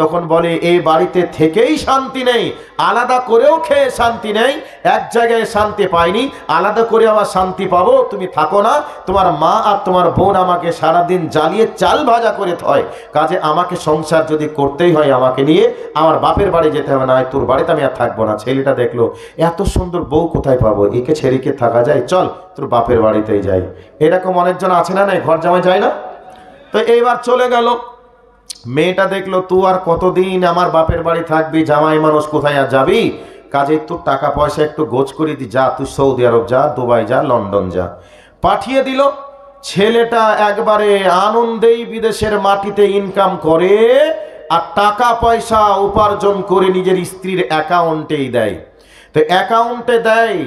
তখন বলে এই বাড়িতে থেকেই শান্তি নেই, আলাদা করেও খেয়ে শান্তি নেই, এক জায়গায় শান্তি পাইনি, আলাদা করে আবার শান্তি পাবো, তুমি থাকো না, তোমার মা আর তোমার বোন আমাকে সারাদিন জ্বালিয়ে চাল ভাজা করে থয়, কাজে আমাকে সংসার যদি করতেই হয় আমাকে নিয়ে আমার বাপের বাড়ি যেতে হবে, না তোর বাড়িতে আমি আর থাকবো না। ছেলেটা দেখলো এত সুন্দর বউ কোথায় পাবো, একে ছেড়ে কে থাকা যায়, চল তোর বাপের বাড়িতেই যাই। এরকম অনেকজন আছে না, নাই ঘর জামাই যায় না? তো এইবার চলে গেল, মেয়েটা দেখলো তুই আর কতদিন আমার বাপের বাড়ি থাকবি, জামাই মানুষ কোথায় আর যাবি, কাজে তোর টাকা পয়সা একটু গোছ করে দি, যা তুই সৌদি আরব যা, দুবাই যা, লন্ডন যা। পাঠিয়ে দিল। ছেলেটা একবারে আনন্দেই বিদেশের মাটিতে ইনকাম করে আর টাকা পয়সা উপার্জন করে নিজের স্ত্রীর অ্যাকাউন্টেই দেয়। তো অ্যাকাউন্টে দেয়,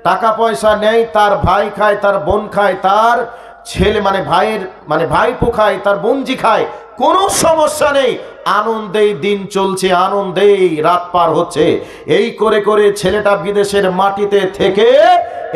টাকা পয়সা নেই, তার ভাই খায়, তার বোন খায়, তার ছেলে মানে ভাইপো খায়, তার বোনজি খায়, কোনো সমস্যা নেই, আনন্দেই দিন চলছে, আনন্দেই রাত পার হচ্ছে। এই করে করে ছেলেটা বিদেশের মাটিতে থেকে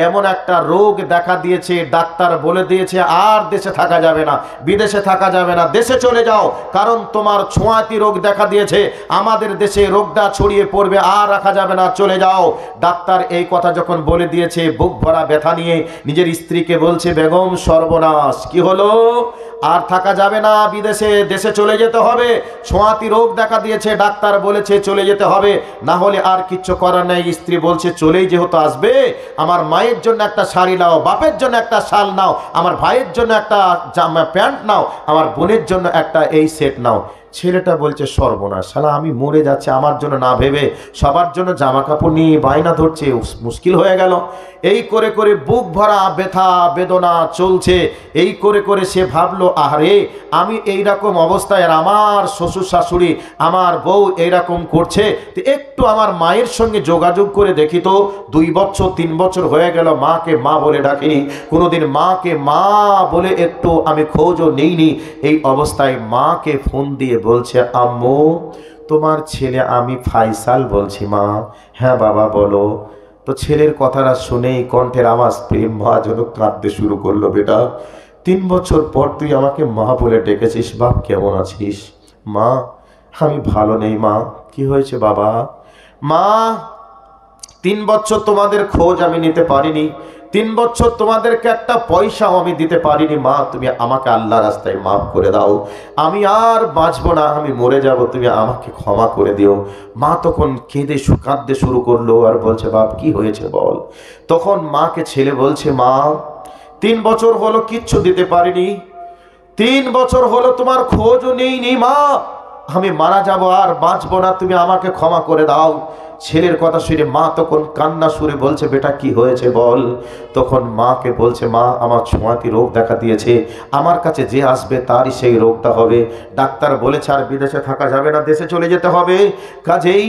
এমন একটা রোগ দেখা দিয়েছে, ডাক্তার বলে দিয়েছে আর দেশে থাকা যাবে না, বিদেশে থাকা যাবে না, দেশে চলে যাও, কারণ তোমার ছোঁয়াতি রোগ দেখা দিয়েছে, আমাদের দেশে রোগটা ছড়িয়ে পড়বে, আর রাখা যাবে না, চলে যাও। ডাক্তার এই কথা যখন বলে দিয়েছে, বুক ভরা ব্যথা নিয়ে নিজের স্ত্রীকে বলছে বেগম সর্বনাশ, কি হলো, আর থাকা যাবে না, বিদেশে দেশে চলে যেতে হবে, ছোঁয়াতি রোগ দেখা দিয়েছে, ডাক্তার বলেছে চলে যেতে হবে, না হলে আর কিচ্ছু করার নেই। স্ত্রী বলছে চলেই যেহেতু আসবে, আমার মায়ের জন্য একটা শাড়ি নাও, বাপের জন্য একটা শাল নাও, আমার ভাইয়ের জন্য একটা জামা প্যান্ট নাও, আমার বোনের জন্য একটা এই সেট নাও। ছেলেটা বলছে সর্বনাশ, শালা আমি মরে যাচ্ছে, আমার জন্য না ভেবে সবার জন্য জামা কাপড় নিয়ে বায়না ধরছে, মুশকিল হয়ে গেল। এই করে করে বুক ভরা ব্যথা বেদনা চলছে। এই করে করে সে ভাবলো আরে আমি এইরকম অবস্থায়, আর আমার শ্বশুর শাশুড়ি আমার বউ এইরকম করছে, তো একটু আমার মায়ের সঙ্গে যোগাযোগ করে দেখি তো, 2 বছর 3 বছর হয়ে গেল মাকে মা বলে ডাকিনি, কোনোদিন মাকে মা বলে একটু আমি খোঁজও নেইনি। এই অবস্থায় মাকে ফোন দিয়ে বলছে, আম্মু তোমার ছেলে আমি ফাইসাল বলছি মা। হ্যাঁ বাবা বলো। তো ছেলের কথাটা শুনেই কণ্ঠের আওয়াজ পেয়ে মা যেন কাঁদতে শুরু করলো, বেটা 3 বছর পর তুই আমাকে মা বলে ডেকেছিস, বাপ কেমন আছিস? মা আমি ভালো নেই মা। কি হয়েছে বাবা? মা 3 বছর তোমাদের খোঁজ আমি নিতে পারিনি, 3 বছর তোমাদেরকে একটা পয়সাও আমি দিতে পারিনি মা, তুমি আমাকে আল্লাহ রাস্তায় মাফ করে দাও, আমি আর বাঁচবো না, আমি মরে যাব, তুমি আমাকে ক্ষমা করে দিও। মা তখন কাঁদতে শুরু করলো আর বলছে, বাপ কি হয়েছে বল। তখন মাকে ছেলে বলছে, মা 3 বছর হলো কিচ্ছু দিতে পারিনি, 3 বছর হলো তোমার খোঁজও নেইনি মা, আমি মারা যাব আর বাঁচবো না, তুমি আমাকে ক্ষমা করে দাও। ছেলের কথা শুনে মা তখন কান্না সুরে বলছে, বেটা কি হয়েছে বল। তখন মাকে বলছে, মা আমার ছোঁয়াতি রোগ দেখা দিয়েছে, আমার কাছে যে আসবে তারই সেই রোগটা হবে, ডাক্তার বলেছে আর বিদেশে থাকা যাবে না, দেশে চলে যেতে হবে, কাজেই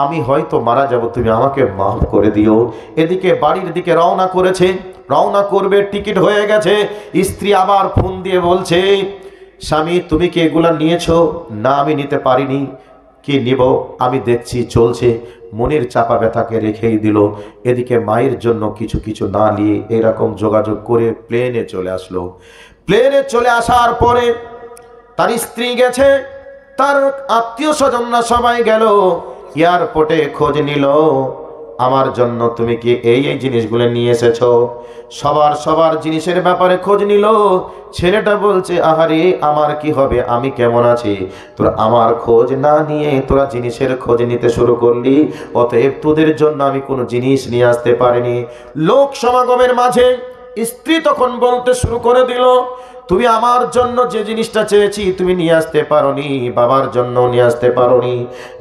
আমি হয়তো মারা যাব, তুমি আমাকে মাফ করে দিও। এদিকে বাড়ির দিকে রওনা করেছে, রওনা করবে, টিকিট হয়ে গেছে। স্ত্রী আবার ফোন দিয়ে বলছে, স্বামী তুমি কি এগুলা নিয়েছো? না আমি নিতে পারিনি। কি নিব, আমি দেখছি চলছে। মনের চাপা ব্যথাকে রেখেই দিল। এদিকে মায়ের জন্য কিছু কিছু না নিয়ে এরকম যোগাযোগ করে প্লেনে চলে আসলো। প্লেনে চলে আসার পরে তার স্ত্রী গেছে, তার আত্মীয় স্বজনরা সবাই গেল, এয়ারপোর্টে খোঁজ নিল, আমার জন্য তুমি কি এই এই জিনিসগুলো নিয়ে এসেছো? সবার জিনিসের ব্যাপারে খোঁজ নিল। ছেলেটা বলছে, আহারে আমার কি হবে, আমি কেমন আছি, তোরা আমার খোঁজ না নিয়ে তোরা জিনিসের খোঁজ নিতে শুরু করলি, অতএব তোদের জন্য আমি কোনো জিনিস নিয়ে আসতে পারিনি। লোক সমাগমের মাঝে স্ত্রী তখন বলতে শুরু করে দিল, তুমি আমার জন্য যে জিনিসটা চেয়েছি তুমি নিয়ে আসতে পারোনি, বাবার জন্য নিয়ে আসতে পারোনি,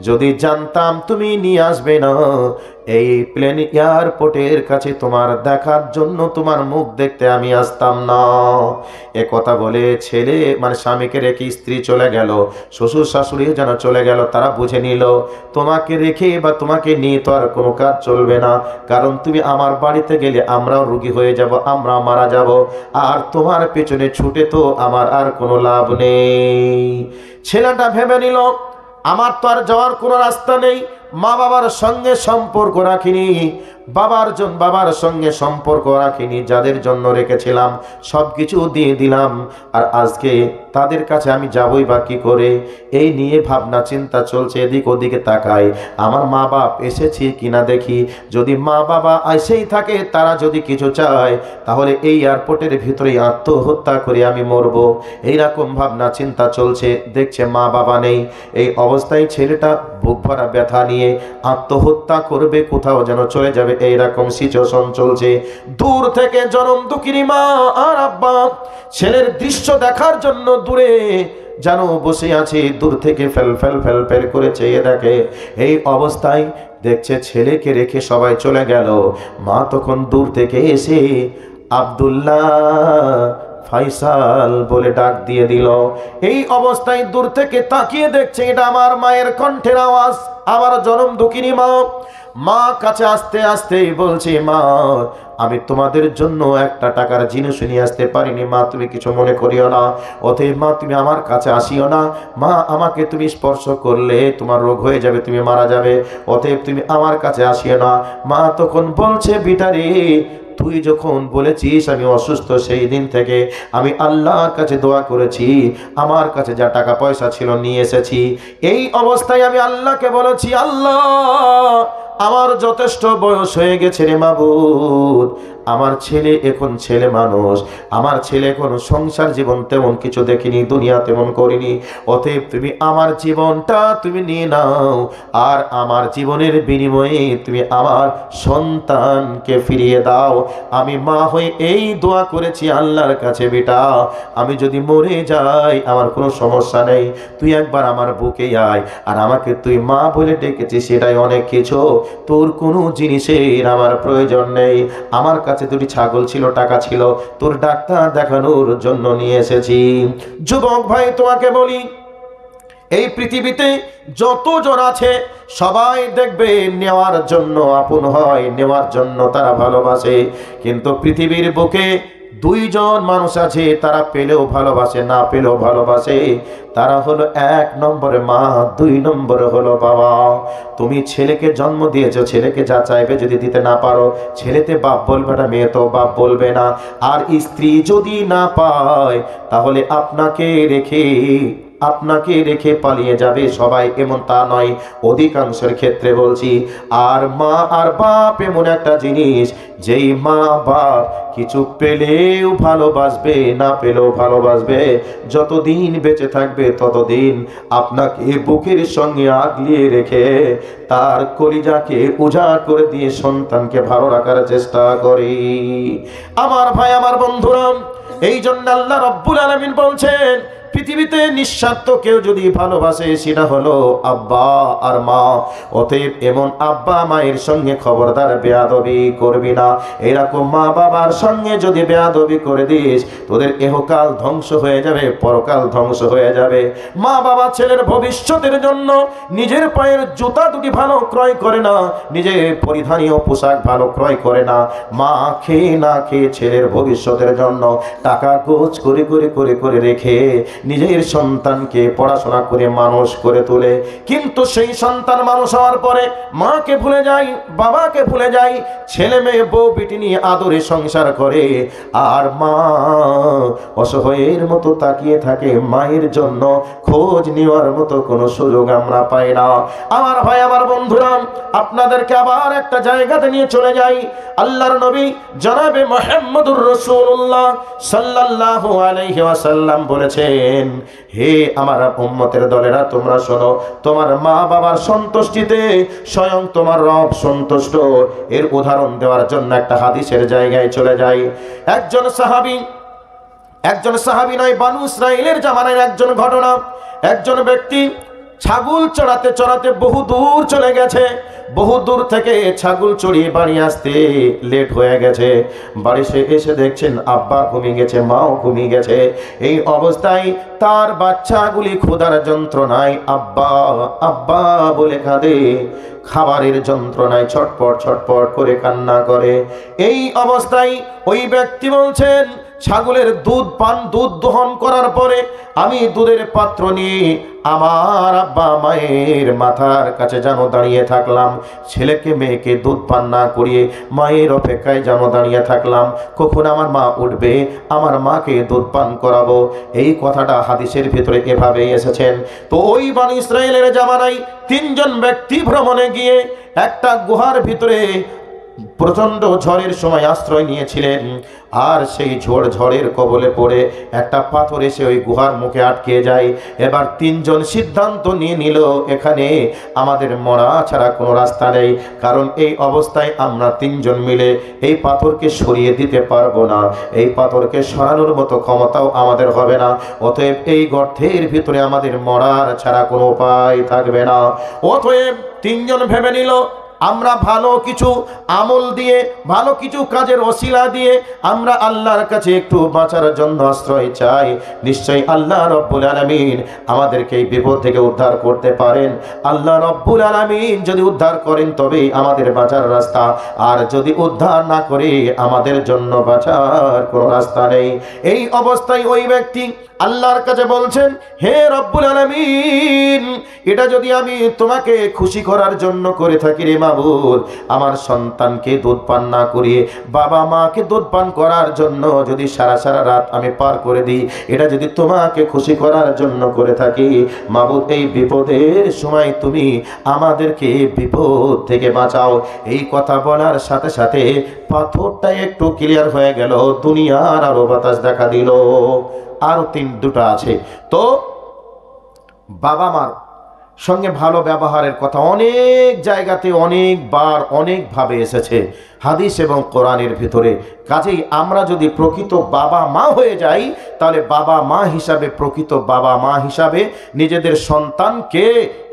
যদি জানতাম তুমি নিয়ে আসবে না, এই প্লেন এয়ারপোর্টের কাছে তোমার দেখার জন্য তোমার মুখ দেখতে আমি আসতাম না। এ কথা বলে ছেলে মানে স্বামীকে রেখে স্ত্রী চলে গেল, শ্বশুর শাশুড়ি যেন চলে গেল, তারা বুঝে নিল তোমাকে রেখে বা তোমাকে নিয়ে তো আর কোনো কাজ চলবে না, কারণ তুমি আমার বাড়িতে গেলে আমরাও রোগী হয়ে যাব, আমরা মারা যাব, আর তোমার পেছনে ছুটে তো আমার আর কোনো লাভ নেই। ছেলেটা ভেবে নিল, আমার তো আর যাওয়ার কোনো রাস্তা নেই, মা বাবার সঙ্গে সম্পর্ক রাখিনি, বাবার সঙ্গে সম্পর্ক রাখিনি, যাদের জন্য রেখেছিলাম সব কিছু দিয়ে দিলাম, আর আজকে তাদের কাছে আমি যাবই বা কি করে, এই নিয়ে ভাবনা চিন্তা চলছে। এদিক ওদিকে তাকাই, আমার মা বাপ এসেছে কিনা দেখি, যদি মা বাবা এসেই থাকে, তারা যদি কিছু চায় তাহলে এই এয়ারপোর্টের ভিতরেই আত্মহত্যা করে আমি মরব, এইরকম ভাবনা চিন্তা চলছে। দেখছে মা বাবা নেই, এই অবস্থায় ছেলেটা বুক ভরা ব্যথা নিয়ে আত্মহত্যা করবে, কোথাও যেন চলে যাবে, এইরকম সিচুয়েশন চলছে। দূর থেকে জনম দুঃখিনী মা আর আব্বা ছেলের দৃশ্য দেখার জন্য দূরে যেন বসে আছে, দূর থেকে ফেল ফেল ফেল ফেল করে চেয়ে দেখে। এই অবস্থায় দেখছে ছেলেকে রেখে সবাই চলে গেল, মা তখন দূর থেকে এসে আব্দুল্লাহ ফাইসাল বলে ডাক দিয়ে দিল। এই অবস্থায় দূর থেকে তাকিয়ে দেখছে এটা আমার মায়ের কণ্ঠের আওয়াজ, আমার জনম দুঃখিনী মা। মা কাছে আস্তে আস্তে বলছে, মা আমি তোমাদের জন্য একটা টাকার জিনিস নিয়ে আসতে পারিনি মা, তুমি কিছু মনে করিও না, অতএব মা তুমি আমার কাছে আসিও না, মা আমাকে তুমি স্পর্শ করলে তোমার রোগ হয়ে যাবে, তুমি মারা যাবে, অতএব তুমি আমার কাছে আসিও না। মা তখন বলছে, বিটারে তুই যখন বলেছিস আমি অসুস্থ, সেই দিন থেকে আমি আল্লাহর কাছে দোয়া করেছি, আমার কাছে যা টাকা পয়সা ছিল নিয়ে এসেছি। এই অবস্থায় আমি আল্লাহকে বলেছি, আল্লাহ আমার যথেষ্ট বয়স হয়ে গেছে রে মাবুদ, আমার ছেলে এখন ছেলে মানুষ, আমার ছেলে কোনো সংসার জীবন তেমন কিছু দেখিনি, দুনিয়া তেমন করিনি, অতএব তুমি আমার জীবনটা তুমি নিয়ে নাও, আর আমার জীবনের বিনিময়ে তুমি আমার সন্তানকে ফিরিয়ে দাও। আমি মা হয়ে এই দোয়া করেছি আল্লাহর কাছে, বেটা আমি যদি মরে যাই আমার কোনো সমস্যা নেই, তুই একবার আমার বুকে আয়, আর আমাকে তুই মা বলে ডেকেছিস সেটাই অনেক কিছু, তোর কোনো জিনিসের আমার প্রয়োজন নেই, আমার কাছে দুটি ছাগল ছিল, টাকা ছিল, তোর ডাক্তার দেখানোর জন্য নিয়ে এসেছি। যুবক ভাই তোমাকে বলি, এই পৃথিবীতে যতজন আছে সবাই দেখবে নেওয়ার জন্য আপন হয়, নেওয়ার জন্য তারা ভালোবাসে। কিন্তু পৃথিবীর বুকে দুইজন মানুষ আছে, তারা পেলেও ভালোবাসে, না পেলেও ভালোবাসে। তারা হলো 1 নম্বরে মা, 2 নম্বরে হলো বাবা। তুমি ছেলেকে জন্ম দিয়েছো, ছেলেকে যা চাইবে যদি দিতে না পারো, ছেলেতে বাপ বলবে না, মেয়ে তো বাপ বলবে না। আর স্ত্রী যদি না পায় তাহলে আপনাকে রেখে পালিয়ে যাবে সবাই, এমন তা নয়, অধিকাংশের ক্ষেত্রে বলছি। আর মা আর বাপ এমন একটা জিনিস, যেই মা বাপ কিছু পেলেও ভালোবাসবে, না পেলেও ভালোবাসবে। যতদিন বেঁচে থাকবে ততদিন আপনাকে বুকের সঙ্গে আগলিয়ে রেখে তার কলিজাকে উজাড় করে দিয়ে সন্তানকে ভালো রাখার চেষ্টা করি। আমার ভাই, আমার বন্ধুরা, এই জন্য আল্লাহ রাব্বুল আলামিন বলছেন, পৃথিবীতে নিঃস্বার্থ কেউ যদি ভালোবাসে সেটা হলো আব্বা আর মা। অতএব এমন আব্বা মায়ের সঙ্গে খবরদার বেয়াদবি করবি না। এরকম মা বাবার সঙ্গে যদি বেয়াদবি করে দিস, তোদের এহকাল ধ্বংস হয়ে যাবে, পরকাল ধ্বংস হয়ে যাবে। মা বাবা ছেলের ভবিষ্যতের জন্য নিজের পায়ের জুতা দুটি ভালো ক্রয় করে না, নিজের পরিধানীয় পোশাক ভালো ক্রয় করে না। মা খেয়ে না খেয়ে ছেলের ভবিষ্যতের জন্য টাকা গোছ করে করে করে করে রেখে নিজের সন্তানকে পড়াশোনা করে মানুষ করে তোলে। কিন্তু সেই সন্তান মানুষ হওয়ার পরে মাকে ভুলে যায়, বাবাকে ভুলে যায়, ছেলে মেয়ে বউ বিটি নিয়ে আদরে সংসার করে। আর মা অসহায়ের মতো তাকিয়ে থাকে, মায়ের জন্য খোঁজ নেওয়ার মতো কোনো সুযোগ আমরা পাই না। আমার ভাই, আমার বন্ধুরা, আপনাদেরকে আবার একটা জায়গাতে নিয়ে চলে যাই। আল্লাহর নবী জনাবে মুহাম্মদুর রাসূলুল্লাহ সাল্লাল্লাহু আলাইহি ওয়াসাল্লাম বলেছেন, হে আমার উম্মতের দলেরা, তোমরা শোনো, তোমার মা বাবার সন্তুষ্টিতে স্বয়ং তোমার রব সন্তুষ্ট। এর উদাহরণ দেওয়ার জন্য একটা হাদিসের জায়গায় চলে যাই। একজন সাহাবী নয়, বানু ইসরাইলের জামানার একজন ঘটনা। একজন ব্যক্তি ছাগল চড়াতে চড়াতে বহু দূর চলে গেছে। বহু দূর থেকে ছাগল চড়িয়ে বাড়ি আসতে লেট হয়ে গেছে। বাড়ি এসে দেখছেন আব্বা ঘুমিয়ে গেছে, মাও ঘুমিয়ে গেছে। এই অবস্থায় তার বাচ্চাগুলি ক্ষুধার যন্ত্রণায় আব্বা আব্বা বলে কাঁদে, খাবারের যন্ত্রণায় ছটপট ছটপট করে কান্না করে। এই অবস্থায় ওই ব্যক্তি বলছেন, ছাগলের দুধ দহন করার পরে আমি দুধের পাত্র নিয়ে আমার আব্বা মায়ের মাথার কাছে যেন দাঁড়িয়ে থাকলাম। ছেলেকে মেয়েকে দুধ পান না করিয়ে মায়ের অপেক্ষায় যেন দাঁড়িয়ে থাকলাম, কখন আমার মা উঠবে, আমার মাকে দুধ পান করাবো। এই কথাটা হাদিসের ভিতরে এভাবে এসেছেন। তো ওই বনী ইসরাইলের জামানায় 3 জন ব্যক্তি ভ্রমণে গিয়ে একটা গুহার ভিতরে প্রচন্ড ঝড়ের সময় আশ্রয় নিয়েছিলেন। আর সেই ঝড়ের কবলে পড়ে একটা পাথর এসে ওই গুহার মুখে আটকে যায়। এবার 3 জন সিদ্ধান্ত নিয়ে নিল, এখানে আমাদের মরা ছাড়া কোনো রাস্তা নেই, কারণ এই অবস্থায় আমরা 3 জন মিলে এই পাথরকে সরিয়ে দিতে পারবো না, এই পাথরকে সরানোর মতো ক্ষমতাও আমাদের হবে না। অতএব এই গর্তের ভিতরে আমাদের মরার ছাড়া কোনো উপায় থাকবে না। অতএব 3 জন ভেবে নিল, আমরা ভালো কিছু আমল দিয়ে, ভালো কিছু কাজের ওসিলা দিয়ে আমরা আল্লাহর কাছে একটু বাঁচার জন্য আশ্রয় চাই। নিশ্চয়ই আল্লাহ রব্বুল আলামিন আমাদেরকে এই বিপদ থেকে উদ্ধার করতে পারেন। আল্লাহ রব্বুল আলামিন যদি উদ্ধার করেন তবেই আমাদের বাঁচার রাস্তা, আর যদি উদ্ধার না করে আমাদের জন্য বাঁচার কোনো রাস্তা নেই। এই অবস্থায় ওই ব্যক্তি আল্লাহর কাছে বলছেন, হে রব্বুল আলামিন, এটা যদি আমি তোমাকে খুশি করার জন্য করে থাকি রে মাবুদ, আমার সন্তানকে দুধ পান না করিয়ে বাবা মাকে দুধ পান করার জন্য যদি সারা রাত আমি পার করে দিই, এটা যদি তোমাকে খুশি করার জন্য করে থাকি মাবুদ, এই বিপদের সময় তুমি আমাদেরকে বিপদ থেকে বাঁচাও। এই কথা বলার সাথে সাথে পাথরটা একটু ক্লিয়ার হয়ে গেল, দুনিয়ার আরো বাতাস দেখা দিল। আরো 2টা আছে। তো বাবা মার সঙ্গে ভালো ব্যবহারের কথা অনেক জায়গাতে অনেকবার অনেকভাবে এসেছে হাদিস এবং কোরআনের ভিতরে। কাজেই আমরা যদি প্রকৃত বাবা মা হয়ে যাই, তাহলে বাবা মা হিসাবে, প্রকৃত বাবা মা হিসাবে নিজেদের সন্তানকে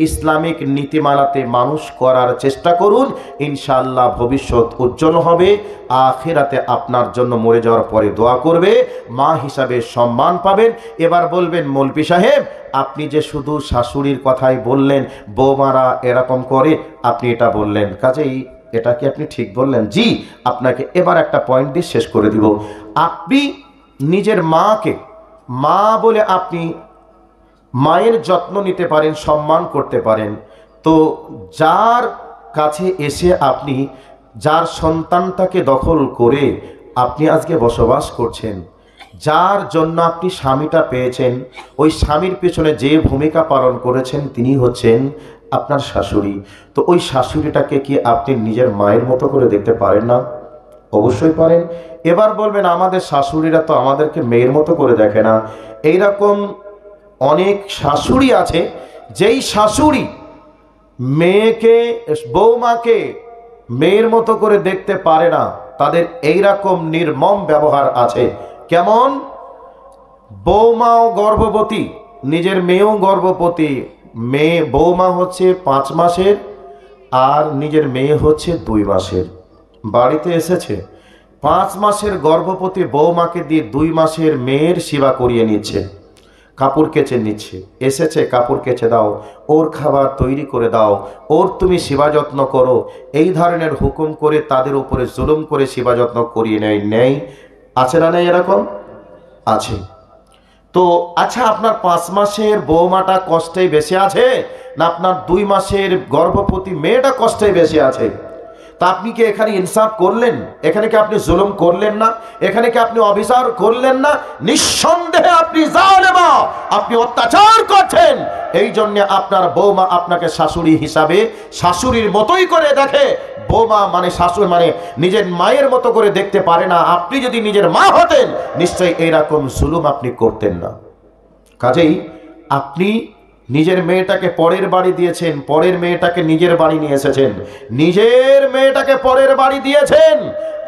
ইসলামিক নীতিমালাতে মানুষ করার চেষ্টা করুন। ইনশাআল্লাহ ভবিষ্যৎ উজ্জ্বল হবে। আখিরাতে আপনার জন্য মরে যাওয়ার পরে দোয়া করবে, মা হিসাবে সম্মান পাবেন। এবার বলবেন, মৌলভী সাহেব আপনি যে শুধু শাশুড়ির কথাই বললেন, বৌমারা এরকম করে, আপনি এটা বললেন, কাজেই এটা কি আপনি ঠিক বললেন? জি, আপনাকে এবার একটা পয়েন্ট দিয়ে শেষ করে দিব। আপনি নিজের মাকে মা বলে আপনি মায়ের যত্ন নিতে পারেন, সম্মান করতে পারেন, তো যার কাছে এসে আপনি যার সন্তানটাকে দখল করে আপনি আজকে বসবাস করছেন, যার জন্য আপনি স্বামীটা পেয়েছেন, ওই স্বামীর পেছনে যে ভূমিকা পালন করেছেন তিনি হচ্ছেন আপনার শাশুড়ি। তো ওই শাশুড়িটাকে কি আপনি নিজের মায়ের মতো করে দেখতে পারেন না? অবশ্যই পারেন। এবার বলবেন আমাদের শাশুড়িরা তো আমাদেরকে মেয়ের মতো করে দেখে না। এইরকম অনেক শাশুড়ি আছে যেই শাশুড়ি মেয়েকে, বৌমাকে মেয়ের মতো করে দেখতে পারে না, তাদের এইরকম নির্মম ব্যবহার আছে। কেমন? বৌমাও গর্ভবতী, নিজের মেয়েও গর্ভবতী, মেয়ে বৌমা হচ্ছে 5 মাসের আর নিজের মেয়ে হচ্ছে 2 মাসের। বাড়িতে এসেছে 5 মাসের গর্ভবতী বৌমাকে দিয়ে 2 মাসের মেয়ের সেবা করিয়ে নিচ্ছে, কাপড় কেচে নিচ্ছে। এসেছে কাপড় কেচে দাও, ওর খাবার তৈরি করে দাও, ওর তুমি সেবা যত্ন করো, এই ধরনের হুকুম করে তাদের উপরে জুলুম করে সেবা যত্ন করিয়ে নেই। আছে না? নেই? এরকম আছে। তো আচ্ছা, আপনার 5 মাসের বৌমাটা কষ্টে বেশি আছে না আপনার 2 মাসের গর্ভবতী মেয়েটা কষ্টে বেশি আছে? তা আপনি কি এখানে ইনসাফ করলেন? এখানে কি আপনি জুলুম করলেন না? এখানে কি আপনি অবিচার করলেন না? নিঃসন্দেহে আপনি জালেমা, আপনি অত্যাচার করছেন। এই জন্য আপনার বৌমা আপনাকে শাশুড়ি হিসাবে শাশুড়ির মতোই করে দেখে। বৌমা মানে শাশুড়ি মানে নিজের মায়ের মতো করে দেখতে পারে না। আপনি যদি নিজের মা হতেন নিশ্চয়ই এইরকম জুলুম আপনি করতেন না। কাজেই আপনি নিজের মেয়েটাকে পরের বাড়ি দিয়েছেন, পরের মেয়েটাকে নিজের বাড়ি নিয়ে এসেছেন, নিজের মেয়েটাকে পরের বাড়ি দিয়েছেন,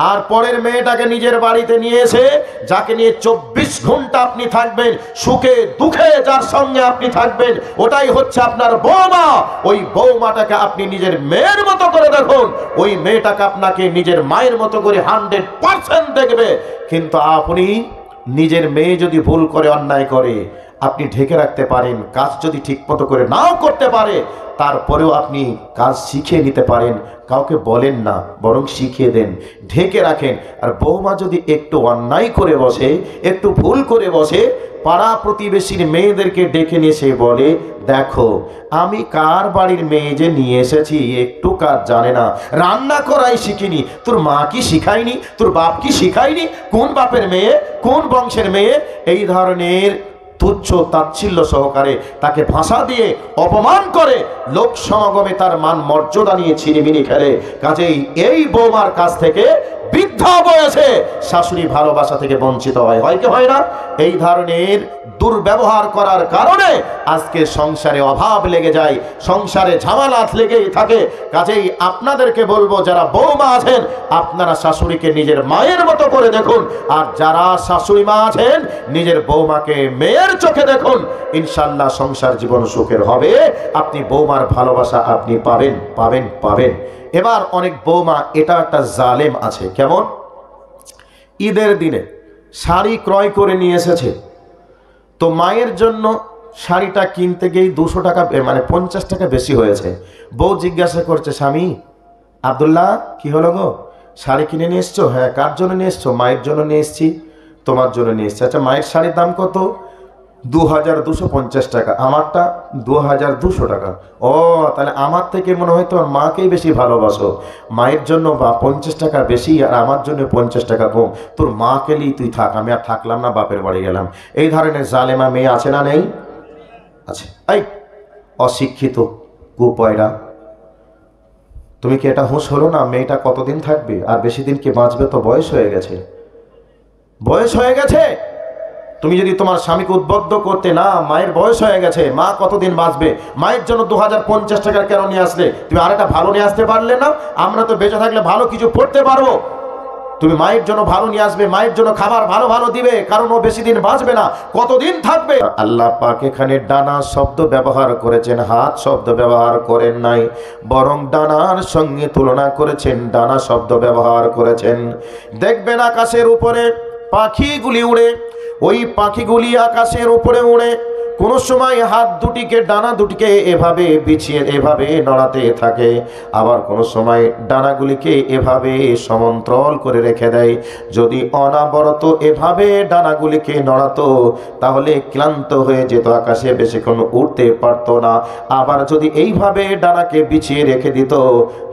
আর পরের মেয়েটাকে নিজের বাড়িতে নিয়ে এসে যাকে নিয়ে 24 ঘন্টা আপনি থাকবেন, সুখে দুঃখে যার সঙ্গে আপনি থাকবেন, ওটাই হচ্ছে আপনার বৌমা। ওই বৌমাটাকে আপনি নিজের মেয়ের মতো করে দেখুন, ওই মেয়েটাকে আপনাকে নিজের মায়ের মতো করে 100% দেখবে। কিন্তু আপনি নিজের মেয়ে যদি ভুল করে, অন্যায় করে, আপনি ঢেকে রাখতে পারেন। কাজ যদি ঠিক মতো করে নাও করতে পারে, তারপরেও আপনি কাজ শিখিয়ে নিতে পারেন। কাউকে বলেন না, বরং শিখিয়ে দেন, ঢেকে রাখেন। আর বৌমা যদি একটু অন্যায় করে বসে, একটু ভুল করে বসে, পাড়া প্রতিবেশীর মেয়েদেরকে ডেকে নিয়ে সে বলে, দেখো আমি কার বাড়ির মেয়ে যে নিয়ে এসেছি, একটু কাজ জানে না, রান্না করাই শিখিনি, তোর মা কি শিখায়নি, তোর বাপ কি শিখায়নি, কোন বাপের মেয়ে, কোন বংশের মেয়ে, এই ধরনের তুচ্ছ তাচ্ছিল্য সহকারে তাকে ভাষা দিয়ে অপমান করে, লোক সমাগমে তার মান মর্যাদা নিয়ে ছিনিমিনি খেলে। কাজেই এই বৌমার কাছ থেকে বৃদ্ধা বয়সে শাশুড়ি ভালোবাসা থেকে বঞ্চিত হয়, হয় কি হয় না? এই ধরনের দুর্ব্যবহার করার কারণে আজকে সংসারে অভাব লেগে যায়, সংসারে ঝামেলা লেগেই থাকে। কাজেই আপনাদেরকে বলবো, যারা বৌমা আছেন আপনারা শাশুড়িকে নিজের মায়ের মতো করে দেখুন, আর যারা শাশুড়ি মা আছেন নিজের বৌমাকে মেয়ের চোখে দেখুন। ইনশাল্লাহ সংসার জীবন সুখের হবে। আপনি বৌমার ভালোবাসা আপনি পাবেন পাবেন পাবেন। এবার অনেক বৌমা এটা একটা জালেম আছে। কেমন? ঈদের দিনে শাড়ি ক্রয় করে নিয়ে এসেছে, তো মায়ের জন্য শাড়িটা কিনতে গিয়ে 200 টাকা মানে 50 টাকা বেশি হয়েছে। বউ জিজ্ঞাসা করছে, স্বামী আব্দুল্লাহ কি হলো গো, শাড়ি কিনে নিয়ে এসছো? হ্যাঁ। কার জন্য নিয়ে এসছো? মায়ের জন্য নিয়ে এসছি। তোমার জন্য নিয়ে এসছি। আচ্ছা মায়ের শাড়ির দাম কত? 2250 টাকা। আমারটা 2200 টাকা। ও তাহলে আমার থেকে মনে হয় তোমার মাকেই বেশি ভালোবাসো, মায়ের জন্য বা 50 টাকা বেশি আর আমার জন্য 50 টাকা কম। তোর মা কেলেই তুই থাক, আমি আর থাকলাম না, বাপের বাড়ি গেলাম। এই ধরনের জালেমা মেয়ে আছে না? নেই? আছে। এই অশিক্ষিত কুপয়রা, তুমি কি এটা হুঁশ হলো না? মেয়েটা কতদিন থাকবে? আর বেশি দিন কি বাঁচবে? তো বয়স হয়ে গেছে, বয়স হয়ে গেছে। তুমি যদি তোমার স্বামীকে উদ্বুদ্ধ করতে না, মায়ের বয়স হয়ে গেছে, মা কতদিন বাঁচবে, মায়ের জন্য 2050 টাকা কেন নিয়ে আসলে? তুমি আরেকটা ভালো নিয়ে আসতে পারলে না? আমরা তো বেঁচে থাকলে ভালো কিছু পড়তে পারবো। তুমি মায়ের জন্য ভালো নিয়ে আসবে, মায়ের জন্য খাবার ভালো ভালো দিবে, কারণ ও বেশি দিন বাঁচবে না, কতদিন থাকবে। আল্লাহ পাক এখানে ডানা শব্দ ব্যবহার করেছেন, হাত শব্দ ব্যবহার করেন নাই, বরং ডানার সঙ্গে তুলনা করেছেন, ডানা শব্দ ব্যবহার করেছেন। দেখবেন আকাশের উপরে পাখিগুলি উড়ে, ওই পাখিগুলি আকাশের উপরে উড়ে কোনো সময় হাত দুটিকে ডানা দুটিকে এভাবে বিছিয়ে এভাবে নড়াতে থাকে, আবার কোনো সময় ডানাগুলিকে এভাবে সমান্তরাল করে রেখে দেয়। যদি অনাবরত এভাবে ডানাগুলিকে নড়াতো তাহলে ক্লান্ত হয়ে যেত, আকাশে বেশিক্ষণ উঠতে পারতো না। আবার যদি এইভাবে ডানাকে বিছিয়ে রেখে দিত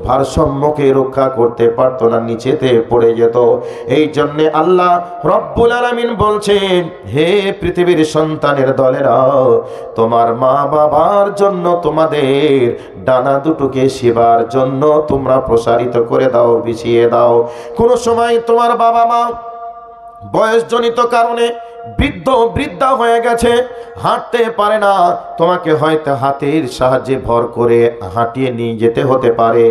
ভারসাম্যকে রক্ষা করতে পারতো না, নিচেতে পড়ে যেত। এই জন্যে আল্লাহ রব্বুল আলামিন বলছেন, হে পৃথিবীর সন্তানের দলেরা, তোমার মা বাবার জন্য তোমাদের ডানা দুটোকে সেবার জন্য তোমরা প্রসারিত করে দাও, বিছিয়ে দাও। কোন সময় তোমার বাবা মা বয়সজনিত কারণে বৃদ্ধা হয়ে গেছে, হাঁটতে পারে না, তোমাকে হয়তো হাতের সাহায্যে ভর করে হাঁটিয়ে নিয়ে যেতে হতে পারে।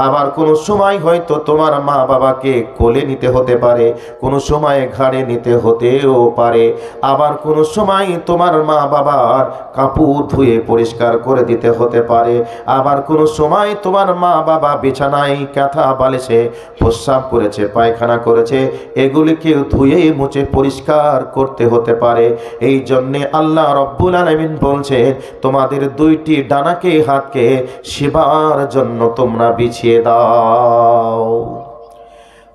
আবার কোনো সময় হয়তো তোমার মা বাবাকে কোলে নিতে হতে পারে, কোনো সময় ঘাড়ে নিতে হতেও পারে। আবার কোনো সময় তোমার মা বাবার কাপড় ধুয়ে পরিষ্কার করে দিতে হতে পারে। আবার কোনো সময় তোমার মা বাবা বিছানায় কাঁথা বালিশে প্রস্রাব করেছে, পায়খানা করেছে, এগুলিকে ধুয়ে মুছে পরিষ্কার করতে হতে পারে। এই জন্যে আল্লাহ রব্বুল আলামিন বলছেন, তোমাদের দুইটি ডানাকে হাতকে সেবার জন্য তোমরা বিছিয়ে দাও।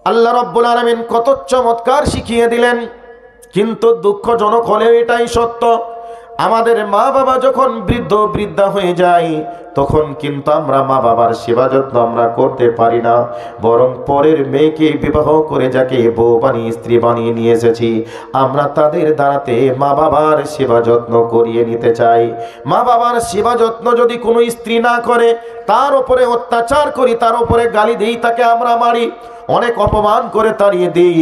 আল্লাহ রব্বুল আলামিন কত চমৎকার শিখিয়ে দিলেন, কিন্তু দুঃখজনক হলেও এটাই সত্য, আমাদের মা বাবা যখন বৃদ্ধা হয়ে যায় তখন কিন্তু আমরা মা বাবার সেবা যত্ন আমরা করতে পারি না, বরং পরের মেয়েকে বিবাহ করে যাকে বউ বানিয়ে স্ত্রী বানিয়ে নিয়ে এসেছি আমরা তাদের দ্বারাতে মা বাবার সেবা যত্ন করিয়ে নিতে চাই। মা বাবার সেবা যত্ন যদি কোনো স্ত্রী না করে, তার উপরে অত্যাচার করি, তার উপরে গালি দিই, তাকে আমরা মারি, অনেক অপমান করে তাড়িয়ে দিই।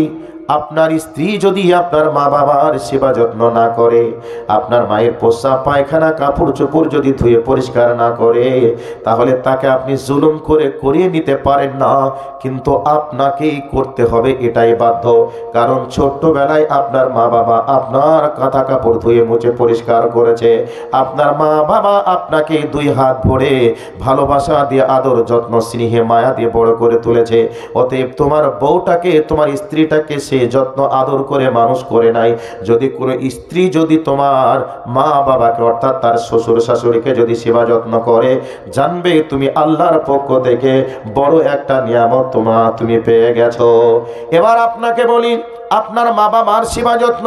আপনার স্ত্রী যদি আপনার মা বাবার সেবা যত্ন না করে, আপনার মায়ের প্রস্রাব পায়খানা কাপড় চোপড় যদি ধুয়ে পরিষ্কার না করে, তাহলে তাকে আপনি জুলুম করে করিয়ে নিতে পারেন না, কিন্তু আপনাকেই করতে হবে, এটাই বাধ্য। কারণ ছোট্টবেলায় আপনার মা বাবা আপনার কাঁথা কাপড় ধুয়ে মুছে পরিষ্কার করেছে, আপনার মা বাবা আপনাকে দুই হাত ভরে ভালোবাসা দিয়ে আদর যত্ন স্নেহে মায়া দিয়ে বড় করে তুলেছে। অতএব তোমার বউটাকে, তোমার স্ত্রীটাকে সে যত্ন আদর করে মানুষ করে নাই। যদি কোনো স্ত্রী যদি তোমার মা বাবাকে অর্থাৎ তার শ্বশুর শাশুড়িকে যদি সেবা যত্ন করে, জানবে তুমি আল্লাহর পক্ষ থেকে বড় একটা নিয়ামত তুমি পেয়ে গেছো। এবার আপনাকে বলি, আপনার মা বাবার সেবা যত্ন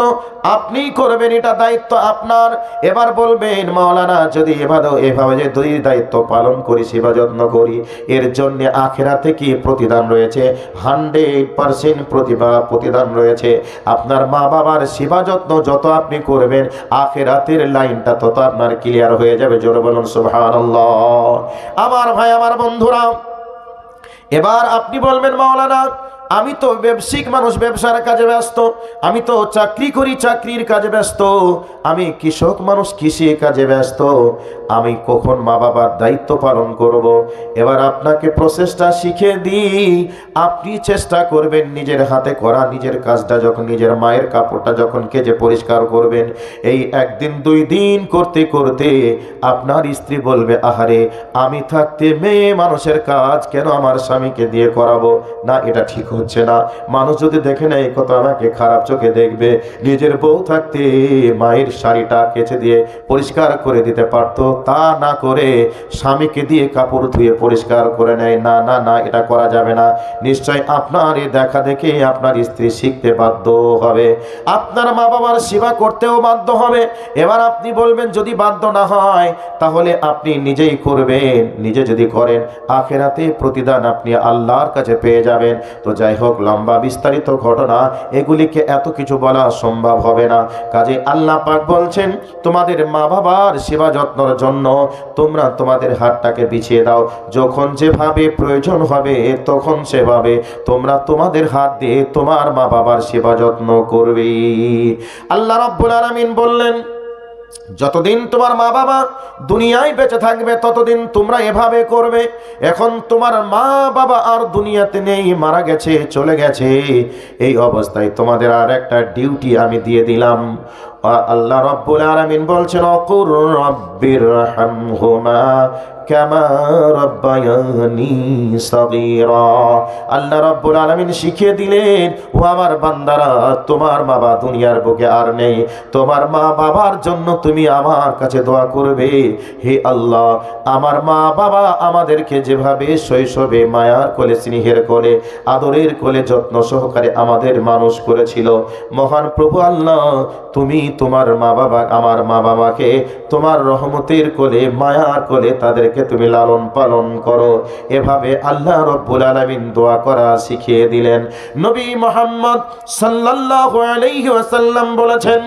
আপনি করবেন, এটা দায়িত্ব আপনার। এবার বলবেন, মাওলানা যদি এভাবে যে দুই দায়িত্ব পালন করি, সেবা যত্ন করি, এর জন্য আখিরাতে কি প্রতিদান রয়েছে? 100% প্রতিদান রয়েছে। আপনার মা বাবার সেবা যত্ন যত আপনি করবেন, আখিরাতের লাইনটা তত আপনার ক্লিয়ার হয়ে যাবে। জোরে বলুন সুবহানাল্লাহ। আমার ভাই, আমার বন্ধুরা, এবার আপনি বলবেন, মাওলানা আমি তো ব্যবসায়িক মানুষ, ব্যবসার কাজে ব্যস্ত, আমি তো চাকরি করি, চাকরির কাজে ব্যস্ত, আমি কৃষক মানুষ, কৃষি কাজে ব্যস্ত, আমি কখন মা বাবার দায়িত্ব পালন করব? এবার আপনাকে প্রসেসটা শিখে দিই। আপনি চেষ্টা করবেন নিজের হাতে করা নিজের কাজটা, যখন নিজের মায়ের কাপড়টা যখন কেচে পরিষ্কার করবেন, এই একদিন দুই দিন করতে করতে আপনার স্ত্রী বলবে, আহারে আমি থাকতে মেয়ে মানুষের কাজ কেন আমার স্বামীকে দিয়ে করাবো? না, এটা ঠিক হচ্ছে না। মানুষ যদি দেখে না, এই কথা আমাকে খারাপ চোখে দেখবে। নিজের বউ থাকতে মায়ের শাড়িটা কেচে দিয়ে পরিষ্কার করে দিতে পারতো, তা না করে স্বামীকে দিয়ে কাপড় ধুয়ে পরিষ্কার করে নেয়। না না না, এটা করা যাবে না। নিশ্চয় আপনার এই দেখা দেখে আপনার স্ত্রী শিখতে বাধ্য হবে, আপনার মা বাবার সেবা করতেও বাধ্য হবে। এবার আপনি বলবেন, যদি বাধ্য না হয় তাহলে আপনি নিজেই করবেন। নিজে যদি করেন, আখিরাতে প্রতিদান আপনি আল্লাহর কাছে পেয়ে যাবেন। তো যাই হোক, লম্বা বিস্তারিত ঘটনা, এগুলিকে এত কিছু বলা সম্ভব হবে না। কাজে আল্লাহ পাক বলছেন, তোমাদের মা বাবার সেবা যত্নের জন্য তোমরা তোমাদের হাতটাকে বিছিয়ে দাও। যখন যেভাবে প্রয়োজন হবে তখন সেভাবে তোমরা তোমাদের হাত দিয়ে তোমার মা বাবার সেবা যত্ন করবে। আল্লাহ রাব্বুল আলামিন বললেন, যতদিন তোমার মা বাবা দুনিয়ায় বেঁচে থাকবে ততদিন তোমরা এভাবে করবে। এখন তোমার মা বাবা আর দুনিয়াতে নেই, মারা গেছে, চলে গেছে, এই অবস্থায় তোমাদের আর একটা ডিউটি আমি দিয়ে দিলাম। আল্লাহ রাব্বুল আলামিন বলছেন, অকুর রাব্বিরহামহুমা কামা রাব্বায়ানি সাগীরা। আল্লাহ রাব্বুল আলামিন শিখিয়ে দিলেন, ও আমার বান্দারা, তোমার মা বাবা দুনিয়ার বুকে আর নেই, তোমার মা বাবার জন্য তুমি আমার কাছে দোয়া করবে। হে আল্লাহ, আমার মা বাবা আমাদেরকে যেভাবে শৈশবে মায়ার কোলে, স্নেহের কোলে, আদরের কোলে, যত্ন সহকারে আমাদের মানুষ করেছিল, মহান প্রভু আল্লাহ, তুমি তোমার মা বাবা, আমার মা বাবাকে তোমার রহমতের কোলে, মায়ার কোলে তাদেরকে তুমি লালন পালন করো। এভাবে আল্লাহ রব্বুল আলামিন দোয়া করা শিখিয়ে দিলেন। নবী মুহাম্মদ সাল্লাল্লাহু আলাইহি ওয়াসাল্লাম বলেছেন,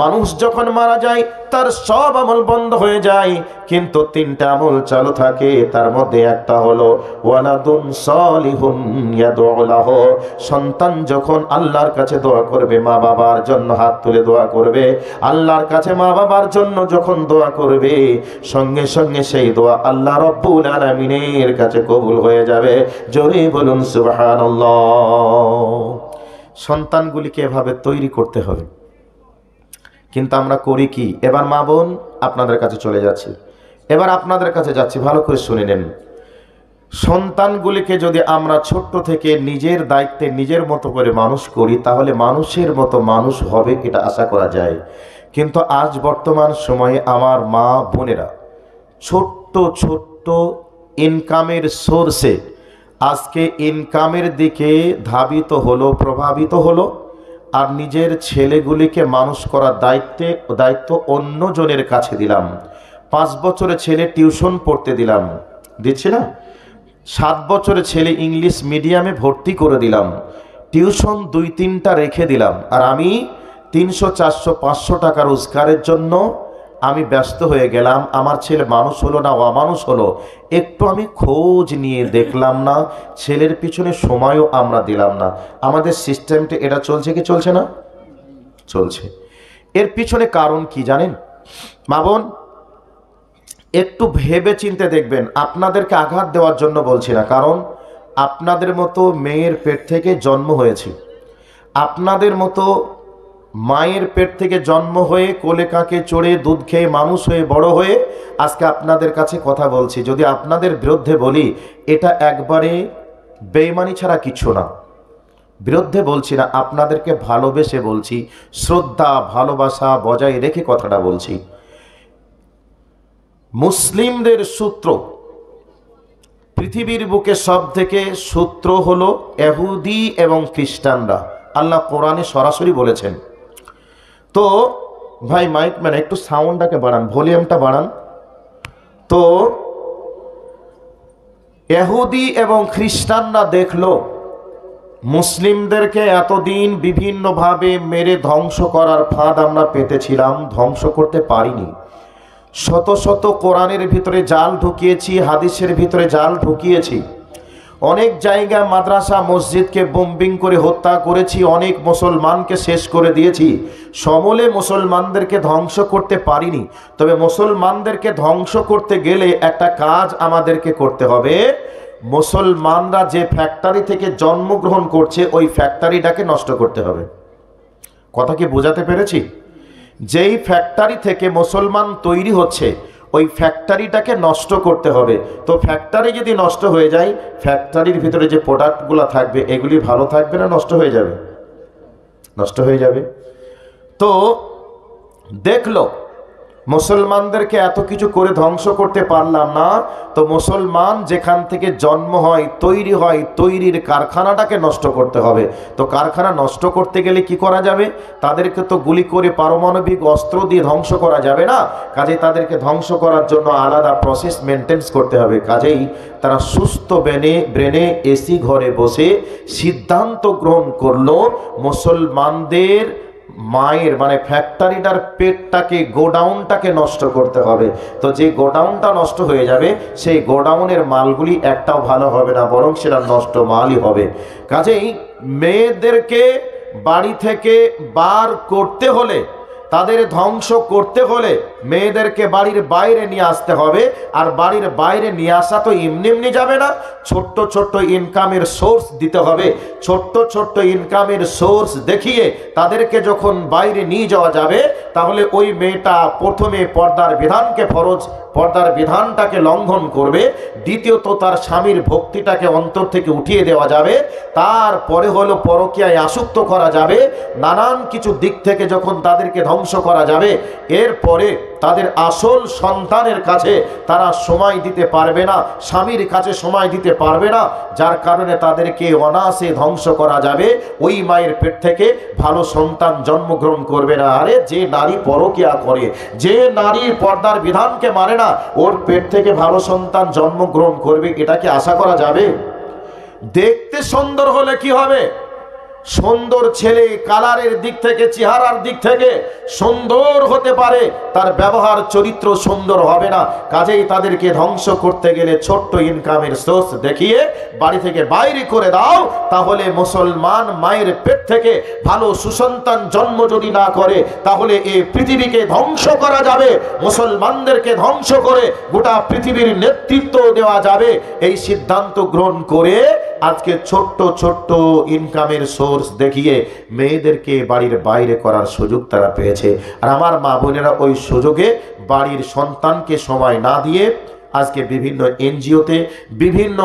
মানুষ যখন মারা যায় তার সব আমল বন্ধ হয়ে যায়, কিন্তু তিনটা আমল চালু থাকে। তার মধ্যে একটা হলো ওয়ালাদুন সালিহুন ইয়াদউ লাহু। সন্তান যখন আল্লাহর কাছে দোয়া করবে, মা বাবার জন্য হাত তুলে দোয়া করবে, আল্লাহর কাছে মা বাবার জন্য যখন দোয়া করবে, সঙ্গে সঙ্গে সেই দোয়া আল্লাহ রব্বুল আলামিনের কাছে কবুল হয়ে যাবে। জোরে বলুন সুবহানাল্লাহ। সন্তানগুলিকে এভাবে তৈরি করতে হবে, কিন্তু আমরা করি কি? এবার মা বোন আপনাদের কাছে চলে যাচ্ছি, এবার আপনাদের কাছে যাচ্ছি, ভালো করে শুনে নেন। সন্তানগুলিকে যদি আমরা ছোট্ট থেকে নিজের দায়িত্বে নিজের মতো করে মানুষ করি, তাহলে মানুষের মতো মানুষ হবে, এটা আশা করা যায়। কিন্তু আজ বর্তমান সময়ে আমার মা বোনেরা ছোট্ট ছোট্ট ইনকামের সোর্সে আজকে ইনকামের দিকে ধাবিত হলো, প্রভাবিত হলো, আর নিজের ছেলেগুলিকে মানুষ করার দায়িত্ব অন্যজনের কাছে দিলাম। 5 বছরের ছেলে টিউশন পড়তে দিলাম, দিচ্ছি না? 7 বছরের ছেলে ইংলিশ মিডিয়ামে ভর্তি করে দিলাম, টিউশন 2-3টা রেখে দিলাম, আর আমি 300, 400, 500 টাকা রোজগারের জন্য আমি ব্যস্ত হয়ে গেলাম। আমার ছেলে মানুষ হলো না অমানুষ হলো, একটু আমি খোঁজ নিয়ে দেখলাম না, ছেলের পিছনে সময়ও আমরা দিলাম না। আমাদের সিস্টেমটা এটা চলছে কি চলছে না? চলছে। এর পিছনে কারণ কি জানেন মা বোন? একটু ভেবে চিন্তে দেখবেন। আপনাদেরকে আঘাত দেওয়ার জন্য বলছি না, কারণ আপনাদের মতো মেয়ের পেট থেকে জন্ম হয়েছে, আপনাদের মতো মায়ের পেট থেকে জন্ম হয়ে কোলে কাকে চড়ে দুধ খেয়ে মানুষ হয়ে বড় হয়ে আজকে আপনাদের কাছে কথা বলছি। যদি আপনাদের বিরুদ্ধে বলি, এটা একবারে বেঈমানি ছাড়া কিছু না। বিরুদ্ধে বলছি না, আপনাদেরকে ভালোবেসে বলছি, শ্রদ্ধা ভালোবাসা বজায় রেখে কথাটা বলছি। মুসলিমদের সূত্র, পৃথিবীর বুকে সব থেকে সূত্র হলো ইহুদি এবং খ্রিস্টানরা। আল্লাহ কোরআনে সরাসরি বলেছেন। তো ভাই মাইক ম্যান একটু সাউন্ডটাকে বাড়ান, ভলিউমটা বাড়ান। তো ইহুদি এবং খ্রিস্টানরা দেখলো মুসলিমদেরকে এতদিন বিভিন্নভাবে মেরে ধ্বংস করার ফাঁদ আমরা পেতেছিলাম, ধ্বংস করতে পারিনি। শত শত কোরআনের ভিতরে জাল ঢুকিয়েছি, হাদিসের ভিতরে জাল ঢুকিয়েছি, অনেক জায়গা মাদ্রাসা মসজিদকে বোম্বিং করে হত্যা করেছি, অনেক মুসলমানকে শেষ করে দিয়েছি। সমূলে মুসলমানদেরকে ধ্বংস করতে পারিনি। তবে মুসলমানদেরকে ধ্বংস করতে গেলে একটা কাজ আমাদেরকে করতে হবে। মুসলমানরা যে ফ্যাক্টরি থেকে জন্মগ্রহণ করছে ওই ফ্যাক্টরিটাকে নষ্ট করতে হবে। কথা কি বোঝাতে পেরেছি? যেই ফ্যাক্টরি থেকে মুসলমান তৈরি হচ্ছে ওই ফ্যাক্টরিটাকে নষ্ট করতে হবে। তো ফ্যাক্টরি যদি নষ্ট হয়ে যায়, ফ্যাক্টরির ভিতরে যে প্রোডাক্টগুলো থাকবে এগুলি ভালো থাকবে না নষ্ট হয়ে যাবে? নষ্ট হয়ে যাবে। তো দেখলো মুসলমানদেরকে এত কিছু করে ধ্বংস করতে পারলাম না, তো মুসলমান যেখান থেকে জন্ম হয়, তৈরি হয়, তৈরির কারখানাটাকে নষ্ট করতে হবে। তো কারখানা নষ্ট করতে গেলে কি করা যাবে? তাদেরকে তো গুলি করে পারমাণবিক অস্ত্র দিয়ে ধ্বংস করা যাবে না। কাজেই তাদেরকে ধ্বংস করার জন্য আলাদা প্রসেস মেনটেন্স করতে হবে। কাজেই তারা সুস্থ ব্রেনে এসি ঘরে বসে সিদ্ধান্ত গ্রহণ করলো মুসলমানদের মায়ের মানে ফ্যাক্টরিটার পেটটাকে, গোডাউনটাকে নষ্ট করতে হবে। তো যে গোডাউনটা নষ্ট হয়ে যাবে সেই গোডাউনের মালগুলি একটাও ভালো হবে না, বরং সেটা নষ্ট মালই হবে। কাজেই মেয়েদেরকে বাড়ি থেকে বার করতে হলে, তাদের ধ্বংস করতে হলে মেয়েদেরকে বাড়ির বাইরে নিয়ে আসতে হবে। আর বাড়ির বাইরে নিয়ে আসা তো এমনি এমনি যাবে না, ছোট্ট ছোট্ট ইনকামের সোর্স দিতে হবে। ছোট্ট ছোট্ট ইনকামের সোর্স দেখিয়ে তাদেরকে যখন বাইরে নিয়ে যাওয়া যাবে, তাহলে ওই মেয়েটা প্রথমে পর্দার বিধানকে ফরজ পর্দার বিধানটাকে লঙ্ঘন করবে, দ্বিতীয়ত তার স্বামীর ভক্তিটাকে অন্তর থেকে উঠিয়ে দেওয়া যাবে, তারপরে হলো পরকীয়ায় আসক্ত করা যাবে, নানান কিছু দিক থেকে যখন তাদেরকে ধ্বংস করা যাবে, এরপরে তাদের আসল সন্তানের কাছে তারা সময় দিতে পারবে না, স্বামীর কাছে সময় দিতে পারবে না, যার কারণে তাদেরকে অনায়াসে ধ্বংস করা যাবে। ওই মায়ের পেট থেকে ভালো সন্তান জন্মগ্রহণ করবে না। আরে যে নারী পরকীয়া করে, যে নারী পর্দার বিধানকে মানে না, ওর পেট থেকে ভালো সন্তান জন্মগ্রহণ করবে, এটা কি আশা করা যাবে? দেখতে সুন্দর হলে কি হবে? সুন্দর ছেলে কালারের দিক থেকে, চেহারার দিক থেকে সুন্দর হতে পারে, তার ব্যবহার চরিত্র সুন্দর হবে না। কাজেই তাদেরকে ধ্বংস করতে গেলে ছোট্ট ইনকামের সোর্স দেখিয়ে বাড়ি থেকে বাইরে করে দাও। তাহলে মুসলমান মায়ের পেট থেকে ভালো সুসন্তান জন্ম যদি না করে, তাহলে এই পৃথিবীকে ধ্বংস করা যাবে, মুসলমানদেরকে ধ্বংস করে গোটা পৃথিবীর নেতৃত্ব দেওয়া যাবে। এই সিদ্ধান্ত গ্রহণ করে আজকে ছোট্ট ছোট্ট ইনকামের সোর্স দেখিয়ে মেয়েদেরকে বাড়ির বাইরে করার সুযোগ তারা পেয়েছে। আর আমার মা বোনেরা ওই সুযোগে বাড়ির সন্তানকে সময় না দিয়ে আজকে বিভিন্ন এনজিওতে, বিভিন্ন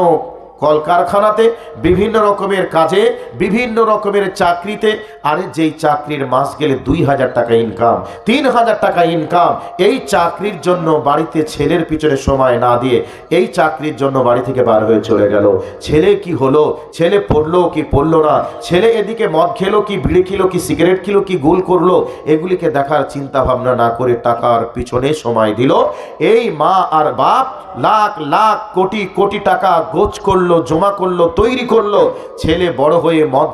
কলকারখানাতে, বিভিন্ন রকমের কাজে, বিভিন্ন রকমের চাকরিতে, আরে যেই চাকরির মাস গেলে 2000 টাকা ইনকাম, 3000 টাকা ইনকাম, এই চাকরির জন্য বাড়িতে ছেলের পিছনে সময় না দিয়ে এই চাকরির জন্য বাড়ি থেকে বার হয়ে চলে গেল। ছেলে কি হলো, ছেলে পড়লো কি পড়লো না, ছেলে এদিকে মদ খেলো কি বিড়ি খেলো কি সিগারেট খেলো কি গোল করলো, এগুলিকে দেখার চিন্তা ভাবনা না করে টাকার পিছনে সময় দিল। এই মা আর বাপ লাখ লাখ কোটি কোটি টাকা গোছ করলো, জমা করলো, তৈরি করলো। ছেলে বড় হয়ে মদ